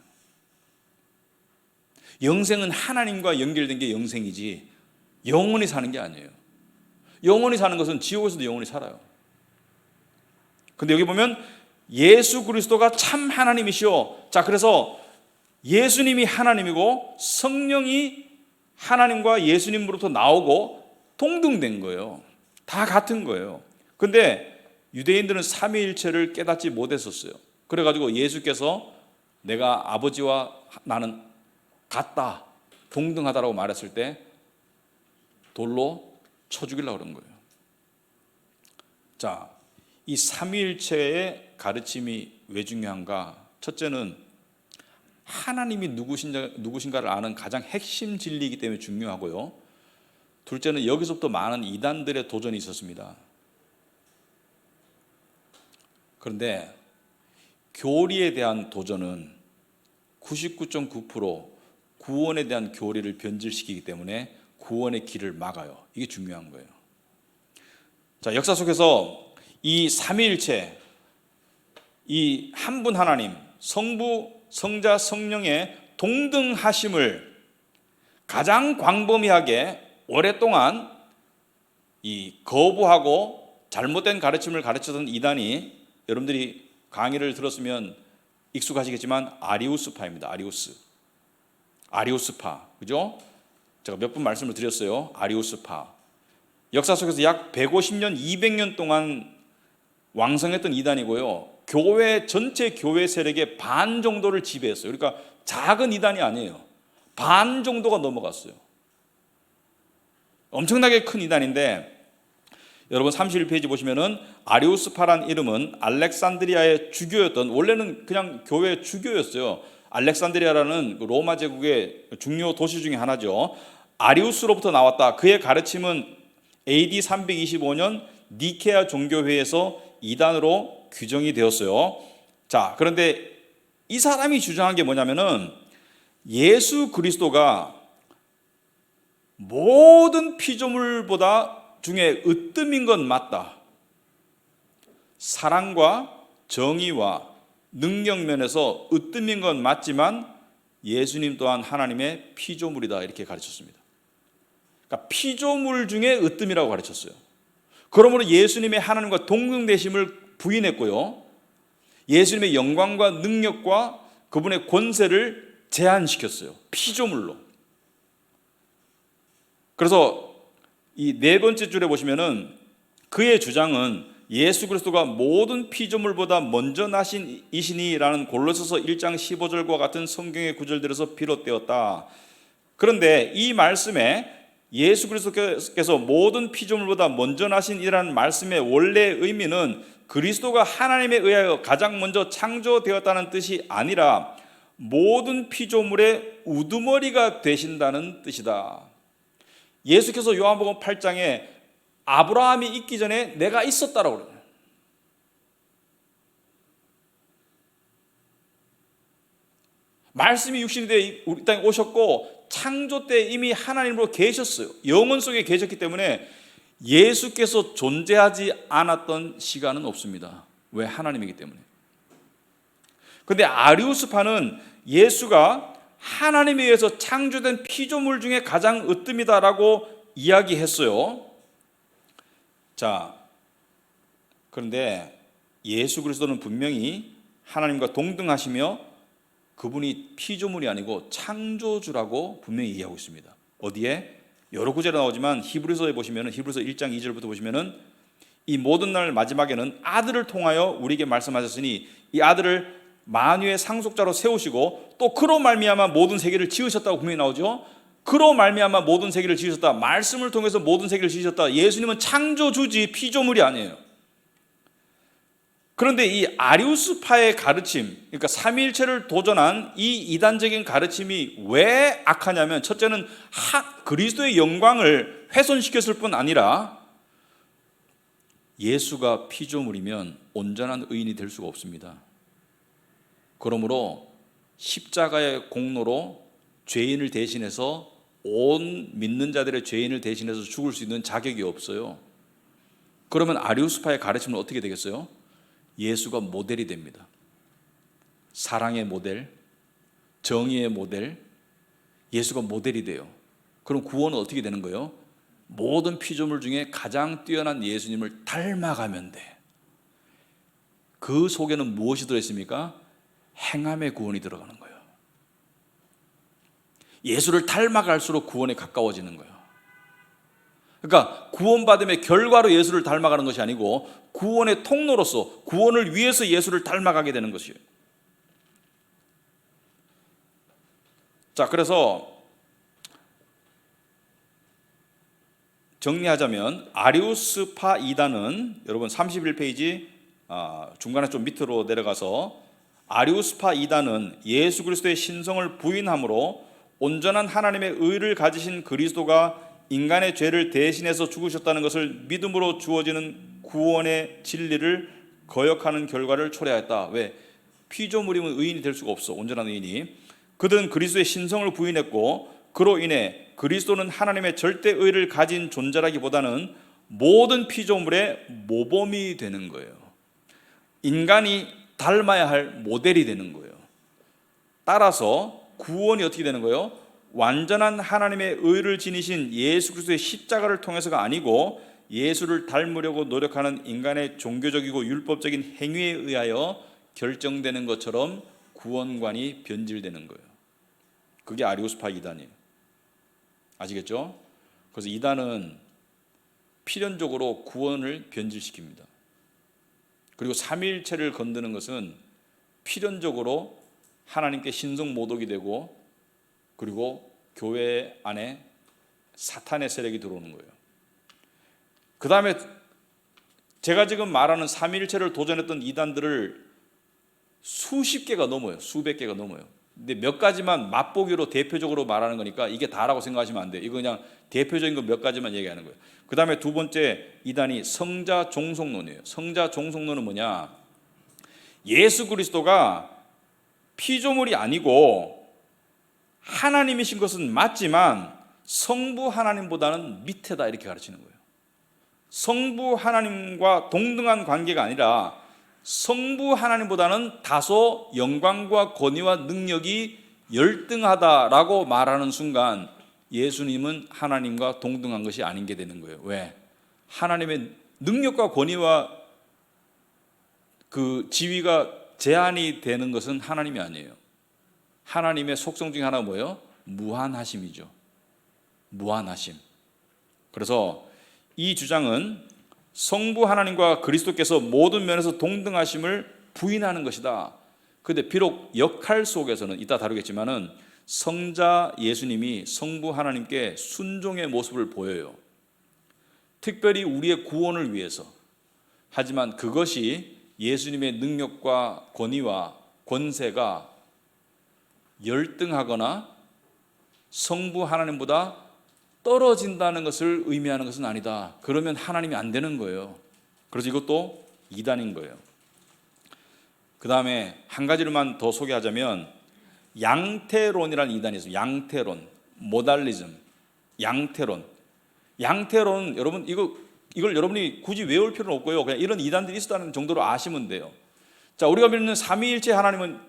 [SPEAKER 1] 영생은 하나님과 연결된 게 영생이지 영원히 사는 게 아니에요. 영원히 사는 것은 지옥에서도 영원히 살아요. 근데 여기 보면 예수 그리스도가 참 하나님이시오. 자, 그래서 예수님이 하나님이고 성령이 하나님과 예수님으로부터 나오고 동등된 거예요. 다 같은 거예요. 근데 유대인들은 삼위일체를 깨닫지 못했었어요. 그래가지고 예수께서 내가 아버지와 나는 같다, 동등하다라고 말했을 때 돌로 쳐 죽이려고 그런 거예요. 자, 이 삼위일체의 가르침이 왜 중요한가? 첫째는 하나님이 누구신가를 아는 가장 핵심 진리이기 때문에 중요하고요. 둘째는 여기서부터 많은 이단들의 도전이 있었습니다. 그런데 교리에 대한 도전은 99.9% 구원에 대한 교리를 변질시키기 때문에 구원의 길을 막아요. 이게 중요한 거예요. 자, 역사 속에서 이 삼위일체, 이 한 분 하나님, 성부, 성자, 성령의 동등하심을 가장 광범위하게 오랫동안 이 거부하고 잘못된 가르침을 가르치던 이단이, 여러분들이 강의를 들었으면 익숙하시겠지만 아리우스파입니다. 아리우스파, 그죠? 제가 몇 번 말씀을 드렸어요. 아리우스파. 역사 속에서 약 150년, 200년 동안 왕성했던 이단이고요. 교회 전체 교회 세력의 반 정도를 지배했어요. 그러니까 작은 이단이 아니에요. 반 정도가 넘어갔어요. 엄청나게 큰 이단인데, 여러분 31페이지 보시면은 아리우스파란 이름은 알렉산드리아의 주교였던, 원래는 그냥 교회 주교였어요. 알렉산드리아라는 로마 제국의 중요 도시 중에 하나죠. 아리우스로부터 나왔다. 그의 가르침은 AD 325년 니케아 종교회에서 이단으로 규정이 되었어요. 자, 그런데 이 사람이 주장한 게 뭐냐면은 예수 그리스도가 모든 피조물보다 중에 으뜸인 건 맞다. 사랑과 정의와 능력 면에서 으뜸인 건 맞지만 예수님 또한 하나님의 피조물이다, 이렇게 가르쳤습니다. 그러니까 피조물 중에 으뜸이라고 가르쳤어요. 그러므로 예수님의 하나님과 동등되심을 부인했고요, 예수님의 영광과 능력과 그분의 권세를 제한시켰어요. 피조물로. 그래서 이 네 번째 줄에 보시면은 그의 주장은 예수 그리스도가 모든 피조물보다 먼저 나신 이시니라는 골로새서 1장 15절과 같은 성경의 구절들에서 비롯되었다. 그런데 이 말씀에 예수 그리스도께서 모든 피조물보다 먼저 나신 이라는 말씀의 원래 의미는 그리스도가 하나님에 의하여 가장 먼저 창조되었다는 뜻이 아니라 모든 피조물의 우두머리가 되신다는 뜻이다. 예수께서 요한복음 8장에 아브라함이 있기 전에 내가 있었다라고 그래요. 말씀이 육신이 되어 우리 땅에 오셨고 창조 때 이미 하나님으로 계셨어요. 영원 속에 계셨기 때문에 예수께서 존재하지 않았던 시간은 없습니다. 왜? 하나님이기 때문에. 그런데 아리우스파는 예수가 하나님에 의해서 창조된 피조물 중에 가장 으뜸이다라고 이야기했어요. 자, 그런데 예수 그리스도는 분명히 하나님과 동등하시며 그분이 피조물이 아니고 창조주라고 분명히 이해하고 있습니다. 어디에? 여러 구절에 나오지만 히브리서에 보시면, 히브리서 1장 2절부터 보시면은 이 모든 날 마지막에는 아들을 통하여 우리에게 말씀하셨으니 이 아들을 만유의 상속자로 세우시고 또 그로 말미암아 모든 세계를 지으셨다고 분명히 나오죠. 그로 말미암아 모든 세계를 지으셨다. 말씀을 통해서 모든 세계를 지으셨다. 예수님은 창조주지 피조물이 아니에요. 그런데 이 아리우스파의 가르침, 그러니까 삼위일체를 도전한 이 이단적인 가르침이 왜 악하냐면, 첫째는 그리스도의 영광을 훼손시켰을 뿐 아니라 예수가 피조물이면 온전한 의인이 될 수가 없습니다. 그러므로 십자가의 공로로 죄인을 대신해서 온 믿는 자들의 죄인을 대신해서 죽을 수 있는 자격이 없어요. 그러면 아리우스파의 가르침은 어떻게 되겠어요? 예수가 모델이 됩니다. 사랑의 모델, 정의의 모델, 예수가 모델이 돼요. 그럼 구원은 어떻게 되는 거예요? 모든 피조물 중에 가장 뛰어난 예수님을 닮아가면 돼. 그 속에는 무엇이 들어있습니까? 행함의 구원이 들어가는 거예요. 예수를 닮아갈수록 구원에 가까워지는 거예요. 그러니까 구원받음의 결과로 예수를 닮아가는 것이 아니고 구원의 통로로서, 구원을 위해서 예수를 닮아가게 되는 것이에요. 자, 그래서 정리하자면 아리우스파 이단은, 여러분 31페이지 중간에 좀 밑으로 내려가서, 아리우스파 이단은 예수 그리스도의 신성을 부인함으로 온전한 하나님의 의를 가지신 그리스도가 인간의 죄를 대신해서 죽으셨다는 것을 믿음으로 주어지는 구원의 진리를 거역하는 결과를 초래하였다. 왜? 피조물이면 의인이 될 수가 없어, 온전한 의인이. 그들은 그리스도의 신성을 부인했고 그로 인해 그리스도는 하나님의 절대 의를 가진 존재라기보다는 모든 피조물의 모범이 되는 거예요. 인간이 닮아야 할 모델이 되는 거예요. 따라서 구원이 어떻게 되는 거예요? 완전한 하나님의 의를 지니신 예수 그리스도의 십자가를 통해서가 아니고 예수를 닮으려고 노력하는 인간의 종교적이고 율법적인 행위에 의하여 결정되는 것처럼 구원관이 변질되는 거예요. 그게 아리우스파 이단이에요. 아시겠죠? 그래서 이단은 필연적으로 구원을 변질시킵니다. 그리고 삼위일체를 건드는 것은 필연적으로 하나님께 신성 모독이 되고, 그리고 교회 안에 사탄의 세력이 들어오는 거예요. 그 다음에 제가 지금 말하는 삼위일체를 도전했던 이단들을 수십 개가 넘어요. 수백 개가 넘어요. 근데 몇 가지만 맛보기로 대표적으로 말하는 거니까 이게 다라고 생각하시면 안 돼요. 이거 그냥 대표적인 거 몇 가지만 얘기하는 거예요. 그 다음에 두 번째 이단이 성자 종속론이에요. 성자 종속론은 뭐냐? 예수 그리스도가 피조물이 아니고 하나님이신 것은 맞지만 성부 하나님보다는 밑에다 이렇게 가르치는 거예요. 성부 하나님과 동등한 관계가 아니라 성부 하나님보다는 다소 영광과 권위와 능력이 열등하다라고 말하는 순간 예수님은 하나님과 동등한 것이 아닌 게 되는 거예요. 왜? 하나님의 능력과 권위와 그 지위가 제한이 되는 것은 하나님이 아니에요. 하나님의 속성 중에 하나가 뭐예요? 무한하심이죠. 무한하심. 그래서 이 주장은 성부 하나님과 그리스도께서 모든 면에서 동등하심을 부인하는 것이다. 그런데 비록 역할 속에서는 이따 다루겠지만은 성자 예수님이 성부 하나님께 순종의 모습을 보여요. 특별히 우리의 구원을 위해서. 하지만 그것이 예수님의 능력과 권위와 권세가 열등하거나 성부 하나님보다 떨어진다는 것을 의미하는 것은 아니다. 그러면 하나님이 안 되는 거예요. 그래서 이것도 이단인 거예요. 그 다음에 한 가지로만 더 소개하자면 양태론이라는 이단이 있어요. 양태론, 모달리즘, 양태론. 양태론 여러분 이걸 여러분이 굳이 외울 필요는 없고요. 그냥 이런 이단들이 있었다는 정도로 아시면 돼요. 자, 우리가 믿는 삼위일체 하나님은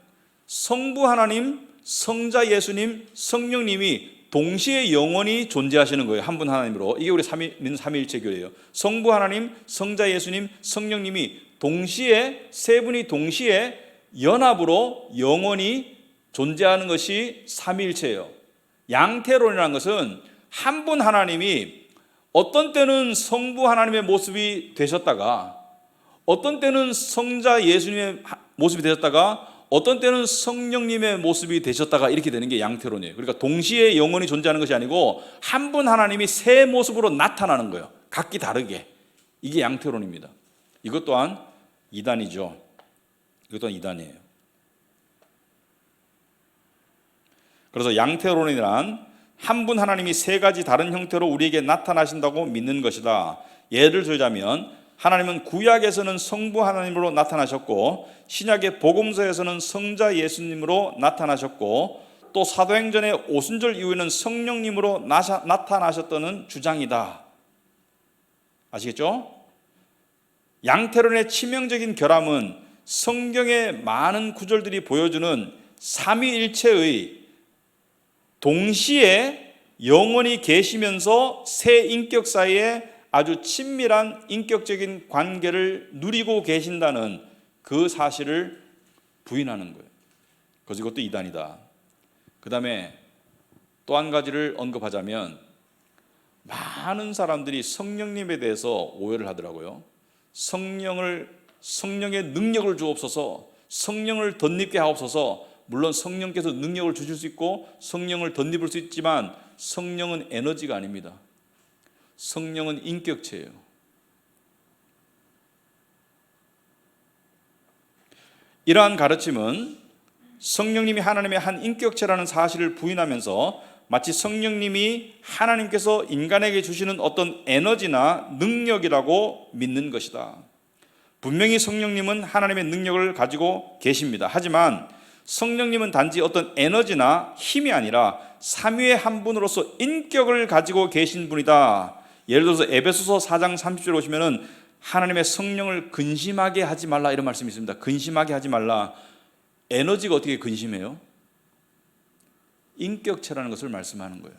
[SPEAKER 1] 성부 하나님, 성자 예수님, 성령님이 동시에 영원히 존재하시는 거예요. 한 분 하나님으로. 이게 우리 믿는 삼위일체 교회예요. 성부 하나님, 성자 예수님, 성령님이 동시에 세 분이 동시에 연합으로 영원히 존재하는 것이 삼위일체예요. 양태론이라는 것은 한 분 하나님이 어떤 때는 성부 하나님의 모습이 되셨다가 어떤 때는 성자 예수님의 모습이 되셨다가 어떤 때는 성령님의 모습이 되셨다가 이렇게 되는 게 양태론이에요. 그러니까 동시에 영원히 존재하는 것이 아니고 한 분 하나님이 세 모습으로 나타나는 거예요. 각기 다르게. 이게 양태론입니다. 이것 또한 이단이죠. 이것 또한 이단이에요. 그래서 양태론이란 한 분 하나님이 세 가지 다른 형태로 우리에게 나타나신다고 믿는 것이다. 예를 들자면 하나님은 구약에서는 성부 하나님으로 나타나셨고 신약의 복음서에서는 성자 예수님으로 나타나셨고 또 사도행전의 오순절 이후에는 성령님으로 나타나셨다는 주장이다. 아시겠죠? 양태론의 치명적인 결함은 성경의 많은 구절들이 보여주는 삼위일체의 동시에 영원히 계시면서 세 인격 사이에 아주 친밀한 인격적인 관계를 누리고 계신다는 그 사실을 부인하는 거예요. 그래서 이것도 이단이다. 그 다음에 또 한 가지를 언급하자면 많은 사람들이 성령님에 대해서 오해를 하더라고요. 성령의 능력을 주옵소서, 성령을 덧입게 하옵소서. 물론 성령께서 능력을 주실 수 있고 성령을 덧입을 수 있지만 성령은 에너지가 아닙니다. 성령은 인격체예요. 이러한 가르침은 성령님이 하나님의 한 인격체라는 사실을 부인하면서 마치 성령님이 하나님께서 인간에게 주시는 어떤 에너지나 능력이라고 믿는 것이다. 분명히 성령님은 하나님의 능력을 가지고 계십니다. 하지만 성령님은 단지 어떤 에너지나 힘이 아니라 삼위의 한 분으로서 인격을 가지고 계신 분이다. 예를 들어서 에베소서 4장 30절에 오시면은 하나님의 성령을 근심하게 하지 말라 이런 말씀이 있습니다. 근심하게 하지 말라. 에너지가 어떻게 근심해요? 인격체라는 것을 말씀하는 거예요.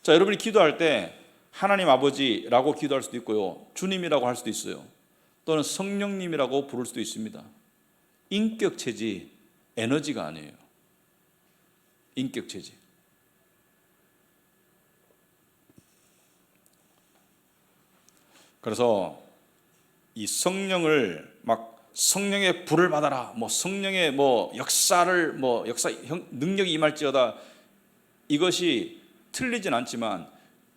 [SPEAKER 1] 자, 여러분이 기도할 때 하나님 아버지라고 기도할 수도 있고요, 주님이라고 할 수도 있어요. 또는 성령님이라고 부를 수도 있습니다. 인격체지 에너지가 아니에요. 인격체지. 그래서 이 성령을 막 성령의 불을 받아라, 뭐 성령의 역사를 능력이 임할지어다, 이것이 틀리진 않지만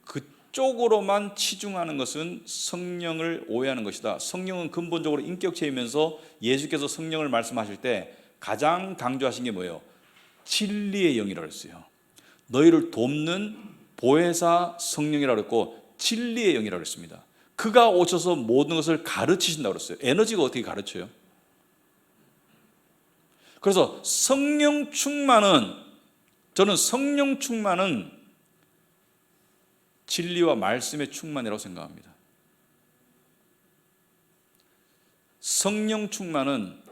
[SPEAKER 1] 그쪽으로만 치중하는 것은 성령을 오해하는 것이다. 성령은 근본적으로 인격체이면서 예수께서 성령을 말씀하실 때 가장 강조하신 게 뭐예요? 진리의 영이라고 했어요. 너희를 돕는 보혜사 성령이라고 했고 진리의 영이라고 했습니다. 그가 오셔서 모든 것을 가르치신다고 했어요. 에너지가 어떻게 가르쳐요? 그래서 성령 충만은, 저는 성령 충만은 진리와 말씀의 충만이라고 생각합니다. 성령 충만은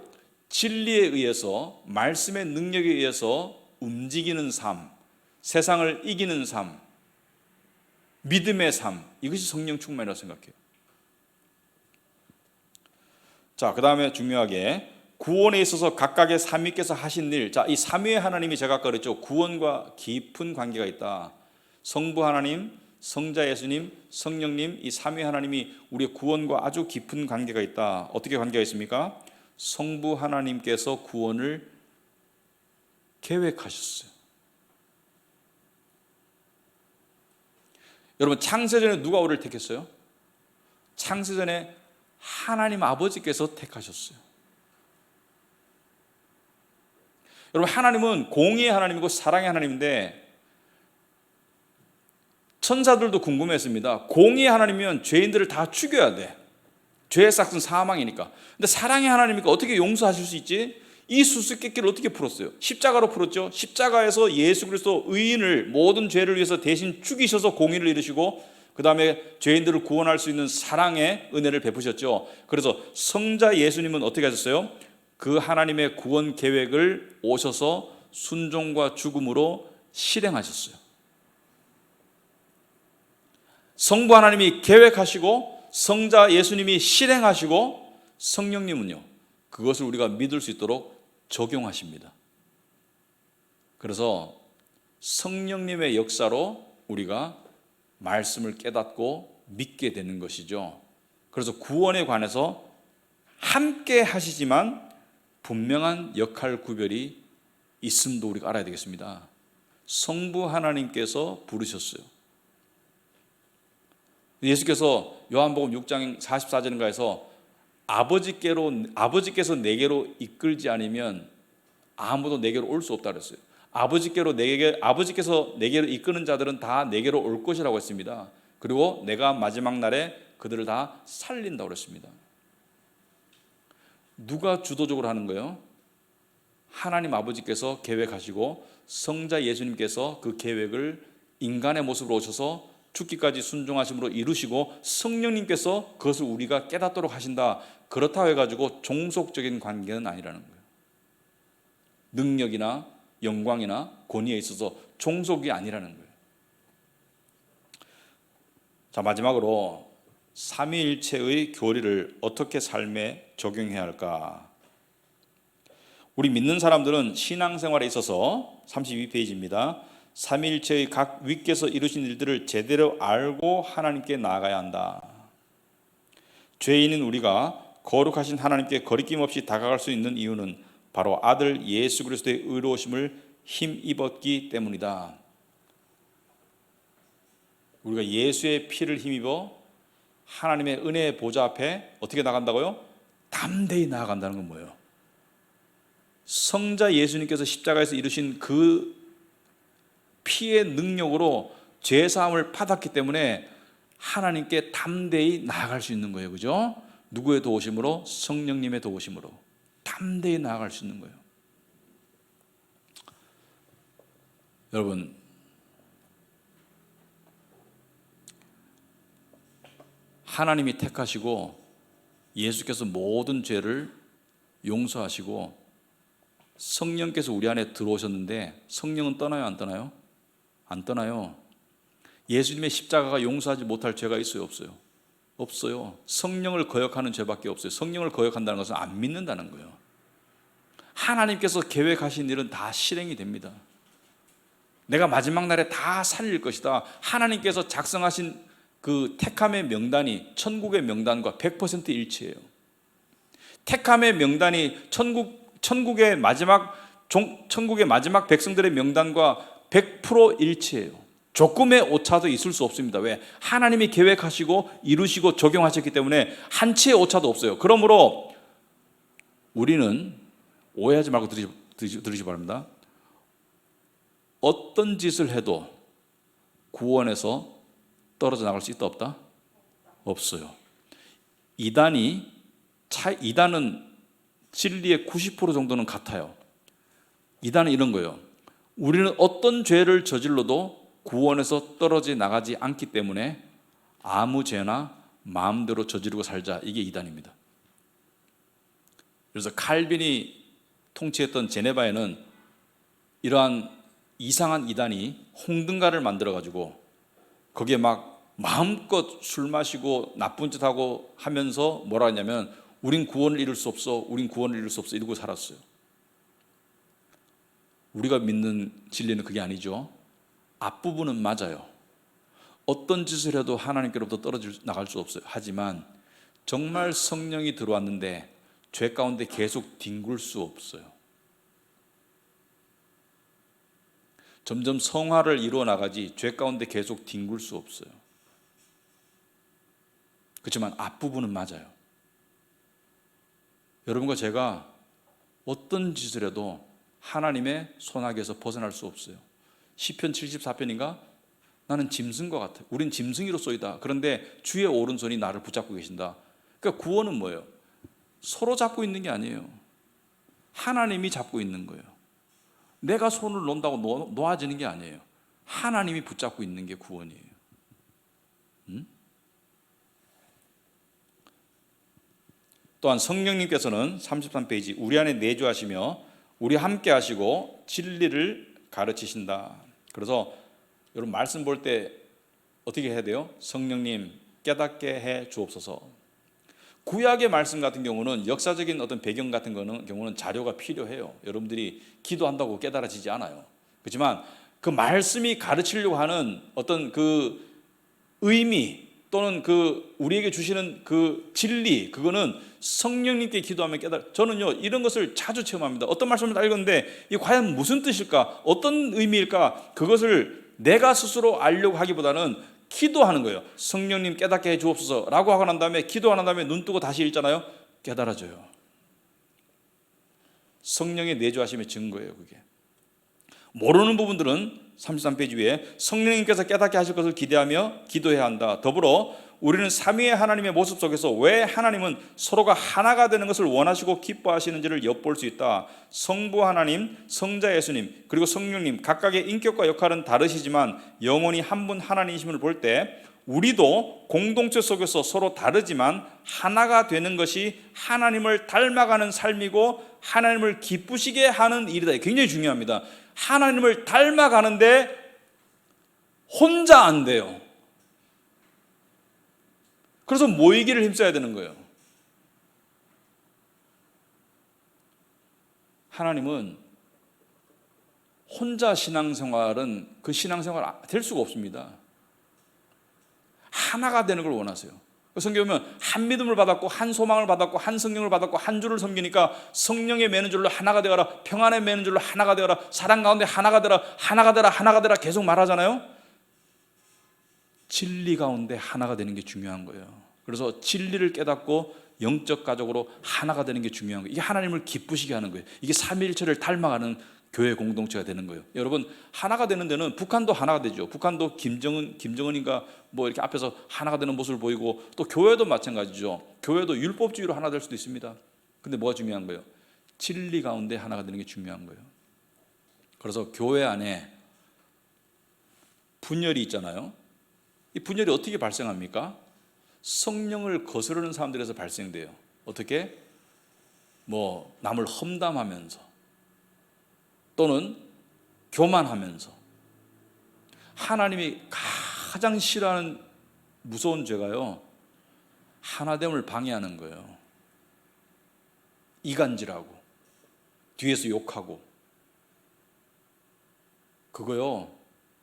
[SPEAKER 1] 진리에 의해서, 말씀의 능력에 의해서 움직이는 삶, 세상을 이기는 삶, 믿음의 삶, 이것이 성령 충만이라고 생각해요. 자, 그 다음에 중요하게 구원에 있어서 각각의 삼위께서 하신 일. 자, 이 삼위의 하나님이 제가 아까 그랬죠. 구원과 깊은 관계가 있다. 성부 하나님, 성자 예수님, 성령님, 이 삼위 하나님이 우리의 구원과 아주 깊은 관계가 있다. 어떻게 관계가 있습니까? 성부 하나님께서 구원을 계획하셨어요. 여러분, 창세전에 누가 우리를 택했어요? 창세전에 하나님 아버지께서 택하셨어요. 여러분, 하나님은 공의의 하나님이고 사랑의 하나님인데, 천사들도 궁금했습니다. 공의의 하나님이면 죄인들을 다 죽여야 돼. 죄의 싹은 사망이니까. 근데 사랑의 하나님이니까 어떻게 용서하실 수 있지? 이 수수께끼를 어떻게 풀었어요? 십자가로 풀었죠. 십자가에서 예수 그리스도 의인을 모든 죄를 위해서 대신 죽이셔서 공의를 이루시고, 그 다음에 죄인들을 구원할 수 있는 사랑의 은혜를 베푸셨죠. 그래서 성자 예수님은 어떻게 하셨어요? 그 하나님의 구원 계획을 오셔서 순종과 죽음으로 실행하셨어요. 성부 하나님이 계획하시고, 성자 예수님이 실행하시고, 성령님은요, 그것을 우리가 믿을 수 있도록 적용하십니다. 그래서 성령님의 역사로 우리가 말씀을 깨닫고 믿게 되는 것이죠. 그래서 구원에 관해서 함께 하시지만 분명한 역할 구별이 있음도 우리가 알아야 되겠습니다. 성부 하나님께서 부르셨어요. 예수께서 요한복음 6장 44절인가에서 아버지께서 내게로 이끌지 않으면 아무도 내게로 올 수 없다 그랬어요. 아버지께서 내게로 이끄는 자들은 다 내게로 올 것이라고 했습니다. 그리고 내가 마지막 날에 그들을 다 살린다고 그랬습니다. 누가 주도적으로 하는 거예요? 하나님 아버지께서 계획하시고 성자 예수님께서 그 계획을 인간의 모습으로 오셔서 죽기까지 순종하심으로 이루시고, 성령님께서 그것을 우리가 깨닫도록 하신다. 그렇다고 해가지고 종속적인 관계는 아니라는 거예요. 능력이나 영광이나 권위에 있어서 종속이 아니라는 거예요. 자, 마지막으로 삼위일체의 교리를 어떻게 삶에 적용해야 할까? 우리 믿는 사람들은 신앙생활에 있어서 32페이지입니다. 삼위일체의 각 위께서 이루신 일들을 제대로 알고 하나님께 나아가야 한다. 죄인인 우리가 거룩하신 하나님께 거리낌 없이 다가갈 수 있는 이유는 바로 아들 예수 그리스도의 의로우심을 힘입었기 때문이다. 우리가 예수의 피를 힘입어 하나님의 은혜의 보좌 앞에 어떻게 나간다고요? 담대히 나아간다는 건 뭐예요? 성자 예수님께서 십자가에서 이루신 그 피의 능력으로 죄사함을 받았기 때문에 하나님께 담대히 나아갈 수 있는 거예요. 그죠? 누구의 도우심으로? 성령님의 도우심으로 담대히 나아갈 수 있는 거예요. 여러분, 하나님이 택하시고 예수께서 모든 죄를 용서하시고 성령께서 우리 안에 들어오셨는데, 성령은 떠나요, 안 떠나요? 안 떠나요. 예수님의 십자가가 용서하지 못할 죄가 있어요, 없어요? 없어요. 성령을 거역하는 죄밖에 없어요. 성령을 거역한다는 것은 안 믿는다는 거예요. 하나님께서 계획하신 일은 다 실행이 됩니다. 내가 마지막 날에 다 살릴 것이다. 하나님께서 작성하신 그 택함의 명단이 천국의 명단과 100% 일치해요. 택함의 명단이 천국의 마지막 백성들의 명단과 100% 일치해요. 조금의 오차도 있을 수 없습니다. 왜? 하나님이 계획하시고 이루시고 적용하셨기 때문에 한치의 오차도 없어요. 그러므로 우리는 오해하지 말고 들으시기 바랍니다. 어떤 짓을 해도 구원에서 떨어져 나갈 수 있다 없다? 없어요. 이단은 진리의 90% 정도는 같아요. 이단은 이런 거예요. 우리는 어떤 죄를 저질러도 구원에서 떨어져 나가지 않기 때문에 아무 죄나 마음대로 저지르고 살자. 이게 이단입니다. 그래서 칼빈이 통치했던 제네바에는 이러한 이상한 이단이 홍등가를 만들어가지고 거기에 막 마음껏 술 마시고 나쁜 짓 하고 하면서 뭐라 하냐면 우린 구원을 이룰 수 없어, 우린 구원을 이룰 수 없어 이러고 살았어요. 우리가 믿는 진리는 그게 아니죠. 앞부분은 맞아요. 어떤 짓을 해도 하나님께로부터 떨어져 나갈 수 없어요. 하지만 정말 성령이 들어왔는데 죄 가운데 계속 뒹굴 수 없어요. 점점 성화를 이루어 나가지 죄 가운데 계속 뒹굴 수 없어요. 그렇지만 앞부분은 맞아요. 여러분과 제가 어떤 짓을 해도 하나님의 손아귀에서 벗어날 수 없어요. 시편 74편인가? 나는 짐승과 같아. 우린 짐승이로소이다. 그런데 주의 오른손이 나를 붙잡고 계신다. 그러니까 구원은 뭐예요? 서로 잡고 있는 게 아니에요. 하나님이 잡고 있는 거예요. 내가 손을 놓는다고 놓아지는 게 아니에요. 하나님이 붙잡고 있는 게 구원이에요. 또한 성령님께서는 33페이지 우리 안에 내주하시며 우리 함께 하시고 진리를 가르치신다. 그래서 여러분 말씀 볼 때 어떻게 해야 돼요? 성령님 깨닫게 해 주옵소서. 구약의 말씀 같은 경우는 역사적인 어떤 배경 같은 경우는 자료가 필요해요. 여러분들이 기도한다고 깨달아지지 않아요. 그렇지만 그 말씀이 가르치려고 하는 어떤 그 의미 또는 그 우리에게 주시는 그 진리, 그거는 성령님께 기도하면 저는요 이런 것을 자주 체험합니다. 어떤 말씀을 읽었는데 이 과연 무슨 뜻일까, 어떤 의미일까, 그것을 내가 스스로 알려고 하기보다는 기도하는 거예요. 성령님 깨닫게 해 주옵소서 라고 하고 난 다음에 기도하는 다음에 눈 뜨고 다시 읽잖아요. 깨달아져요. 성령의 내주하심의 증거예요. 그게 모르는 부분들은 33페이지 위에 성령님께서 깨닫게 하실 것을 기대하며 기도해야 한다. 더불어 우리는 삼위의 하나님의 모습 속에서 왜 하나님은 서로가 하나가 되는 것을 원하시고 기뻐하시는지를 엿볼 수 있다. 성부 하나님, 성자 예수님, 그리고 성령님 각각의 인격과 역할은 다르시지만 영원히 한 분 하나님이심을 볼 때 우리도 공동체 속에서 서로 다르지만 하나가 되는 것이 하나님을 닮아가는 삶이고 하나님을 기쁘시게 하는 일이다. 굉장히 중요합니다. 하나님을 닮아가는데 혼자 안 돼요. 그래서 모이기를 힘써야 되는 거예요. 하나님은 혼자 신앙생활은 그 신앙생활 될 수가 없습니다. 하나가 되는 걸 원하세요. 성경에 보면 한 믿음을 받았고 한 소망을 받았고 한 성령을 받았고 한 주를 섬기니까 성령의 매는 줄로 하나가 되어라, 평안의 매는 줄로 하나가 되어라, 사랑 가운데 하나가 되라, 하나가 되라, 하나가 되라 계속 말하잖아요. 진리 가운데 하나가 되는 게 중요한 거예요. 그래서 진리를 깨닫고 영적 가족으로 하나가 되는 게 중요한 거예요. 이게 하나님을 기쁘시게 하는 거예요. 이게 삼위일체를 닮아가는 교회 공동체가 되는 거예요. 여러분 하나가 되는 데는 북한도 하나가 되죠. 북한도 김정은인가 뭐 이렇게 앞에서 하나가 되는 모습을 보이고 또 교회도 마찬가지죠. 교회도 율법주의로 하나 될 수도 있습니다. 근데 뭐가 중요한 거예요? 진리 가운데 하나가 되는 게 중요한 거예요. 그래서 교회 안에 분열이 있잖아요. 이 분열이 어떻게 발생합니까? 성령을 거스르는 사람들에서 발생돼요. 어떻게? 뭐 남을 험담하면서 또는 교만하면서. 하나님이 가장 싫어하는 무서운 죄가요, 하나됨을 방해하는 거예요. 이간질하고 뒤에서 욕하고, 그거요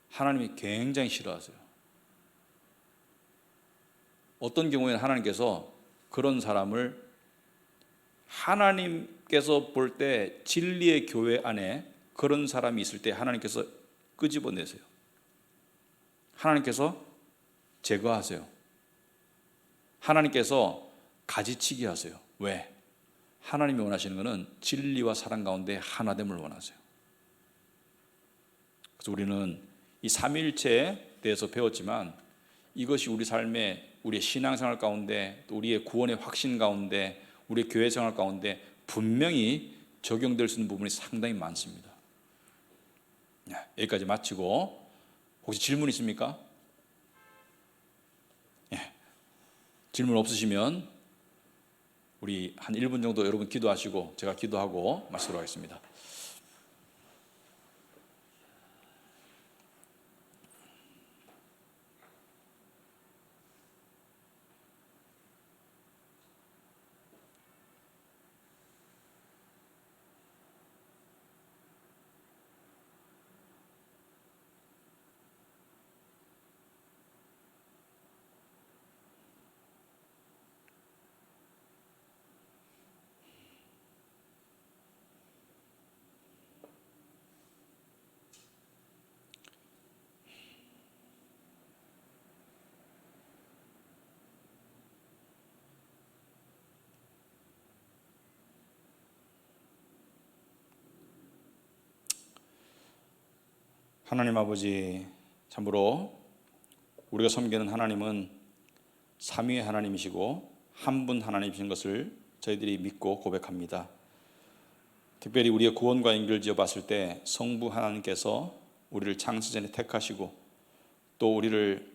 [SPEAKER 1] 하나님이 굉장히 싫어하세요. 어떤 경우에는 하나님께서 그런 사람을, 하나님께서 볼 때 진리의 교회 안에 그런 사람이 있을 때 하나님께서 끄집어내세요. 하나님께서 제거하세요. 하나님께서 가지치기 하세요. 왜? 하나님이 원하시는 것은 진리와 사랑 가운데 하나됨을 원하세요. 그래서 우리는 이 삼위일체에 대해서 배웠지만 이것이 우리 삶에, 우리의 신앙생활 가운데, 또 우리의 구원의 확신 가운데, 우리의 교회 생활 가운데 분명히 적용될 수 있는 부분이 상당히 많습니다. 여기까지 마치고 혹시 질문 있습니까? 질문 없으시면 우리 한 1분 정도 여러분 기도하시고 제가 기도하고 마치도록 하겠습니다. 하나님 아버지, 참으로 우리가 섬기는 하나님은 삼위의 하나님이시고 한 분 하나님이신 것을 저희들이 믿고 고백합니다. 특별히 우리의 구원과 연결지어 봤을 때 성부 하나님께서 우리를 창세 전에 택하시고 또 우리를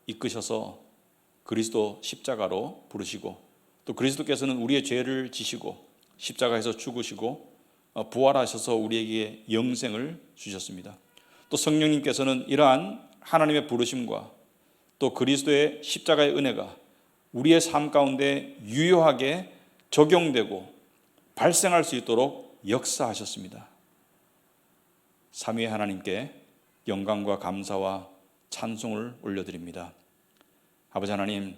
[SPEAKER 1] 이끄셔서 그리스도 십자가로 부르시고 또 그리스도께서는 우리의 죄를 지시고 십자가에서 죽으시고 부활하셔서 우리에게 영생을 주셨습니다. 또 성령님께서는 이러한 하나님의 부르심과 또 그리스도의 십자가의 은혜가 우리의 삶 가운데 유효하게 적용되고 발생할 수 있도록 역사하셨습니다. 삼위의 하나님께 영광과 감사와 찬송을 올려드립니다. 아버지 하나님,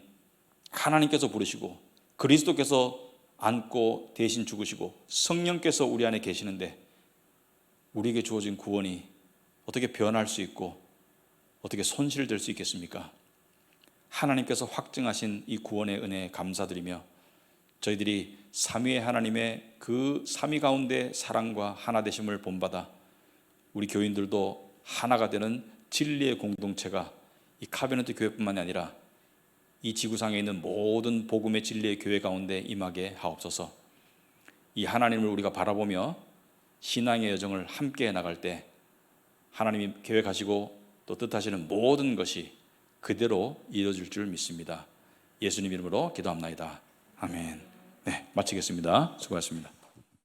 [SPEAKER 1] 하나님께서 부르시고 그리스도께서 안고 대신 죽으시고 성령께서 우리 안에 계시는데 우리에게 주어진 구원이 어떻게 변할 수 있고 어떻게 손실될 수 있겠습니까? 하나님께서 확증하신 이 구원의 은혜에 감사드리며 저희들이 삼위의 하나님의 그 삼위 가운데 사랑과 하나 되심을 본받아 우리 교인들도 하나가 되는 진리의 공동체가 이 카베넌트 교회뿐만이 아니라 이 지구상에 있는 모든 복음의 진리의 교회 가운데 임하게 하옵소서. 이 하나님을 우리가 바라보며 신앙의 여정을 함께 나갈 때 하나님이 계획하시고 또 뜻하시는 모든 것이 그대로 이루어질 줄 믿습니다. 예수님 이름으로 기도합나이다. 아멘. 네, 마치겠습니다. 수고하셨습니다.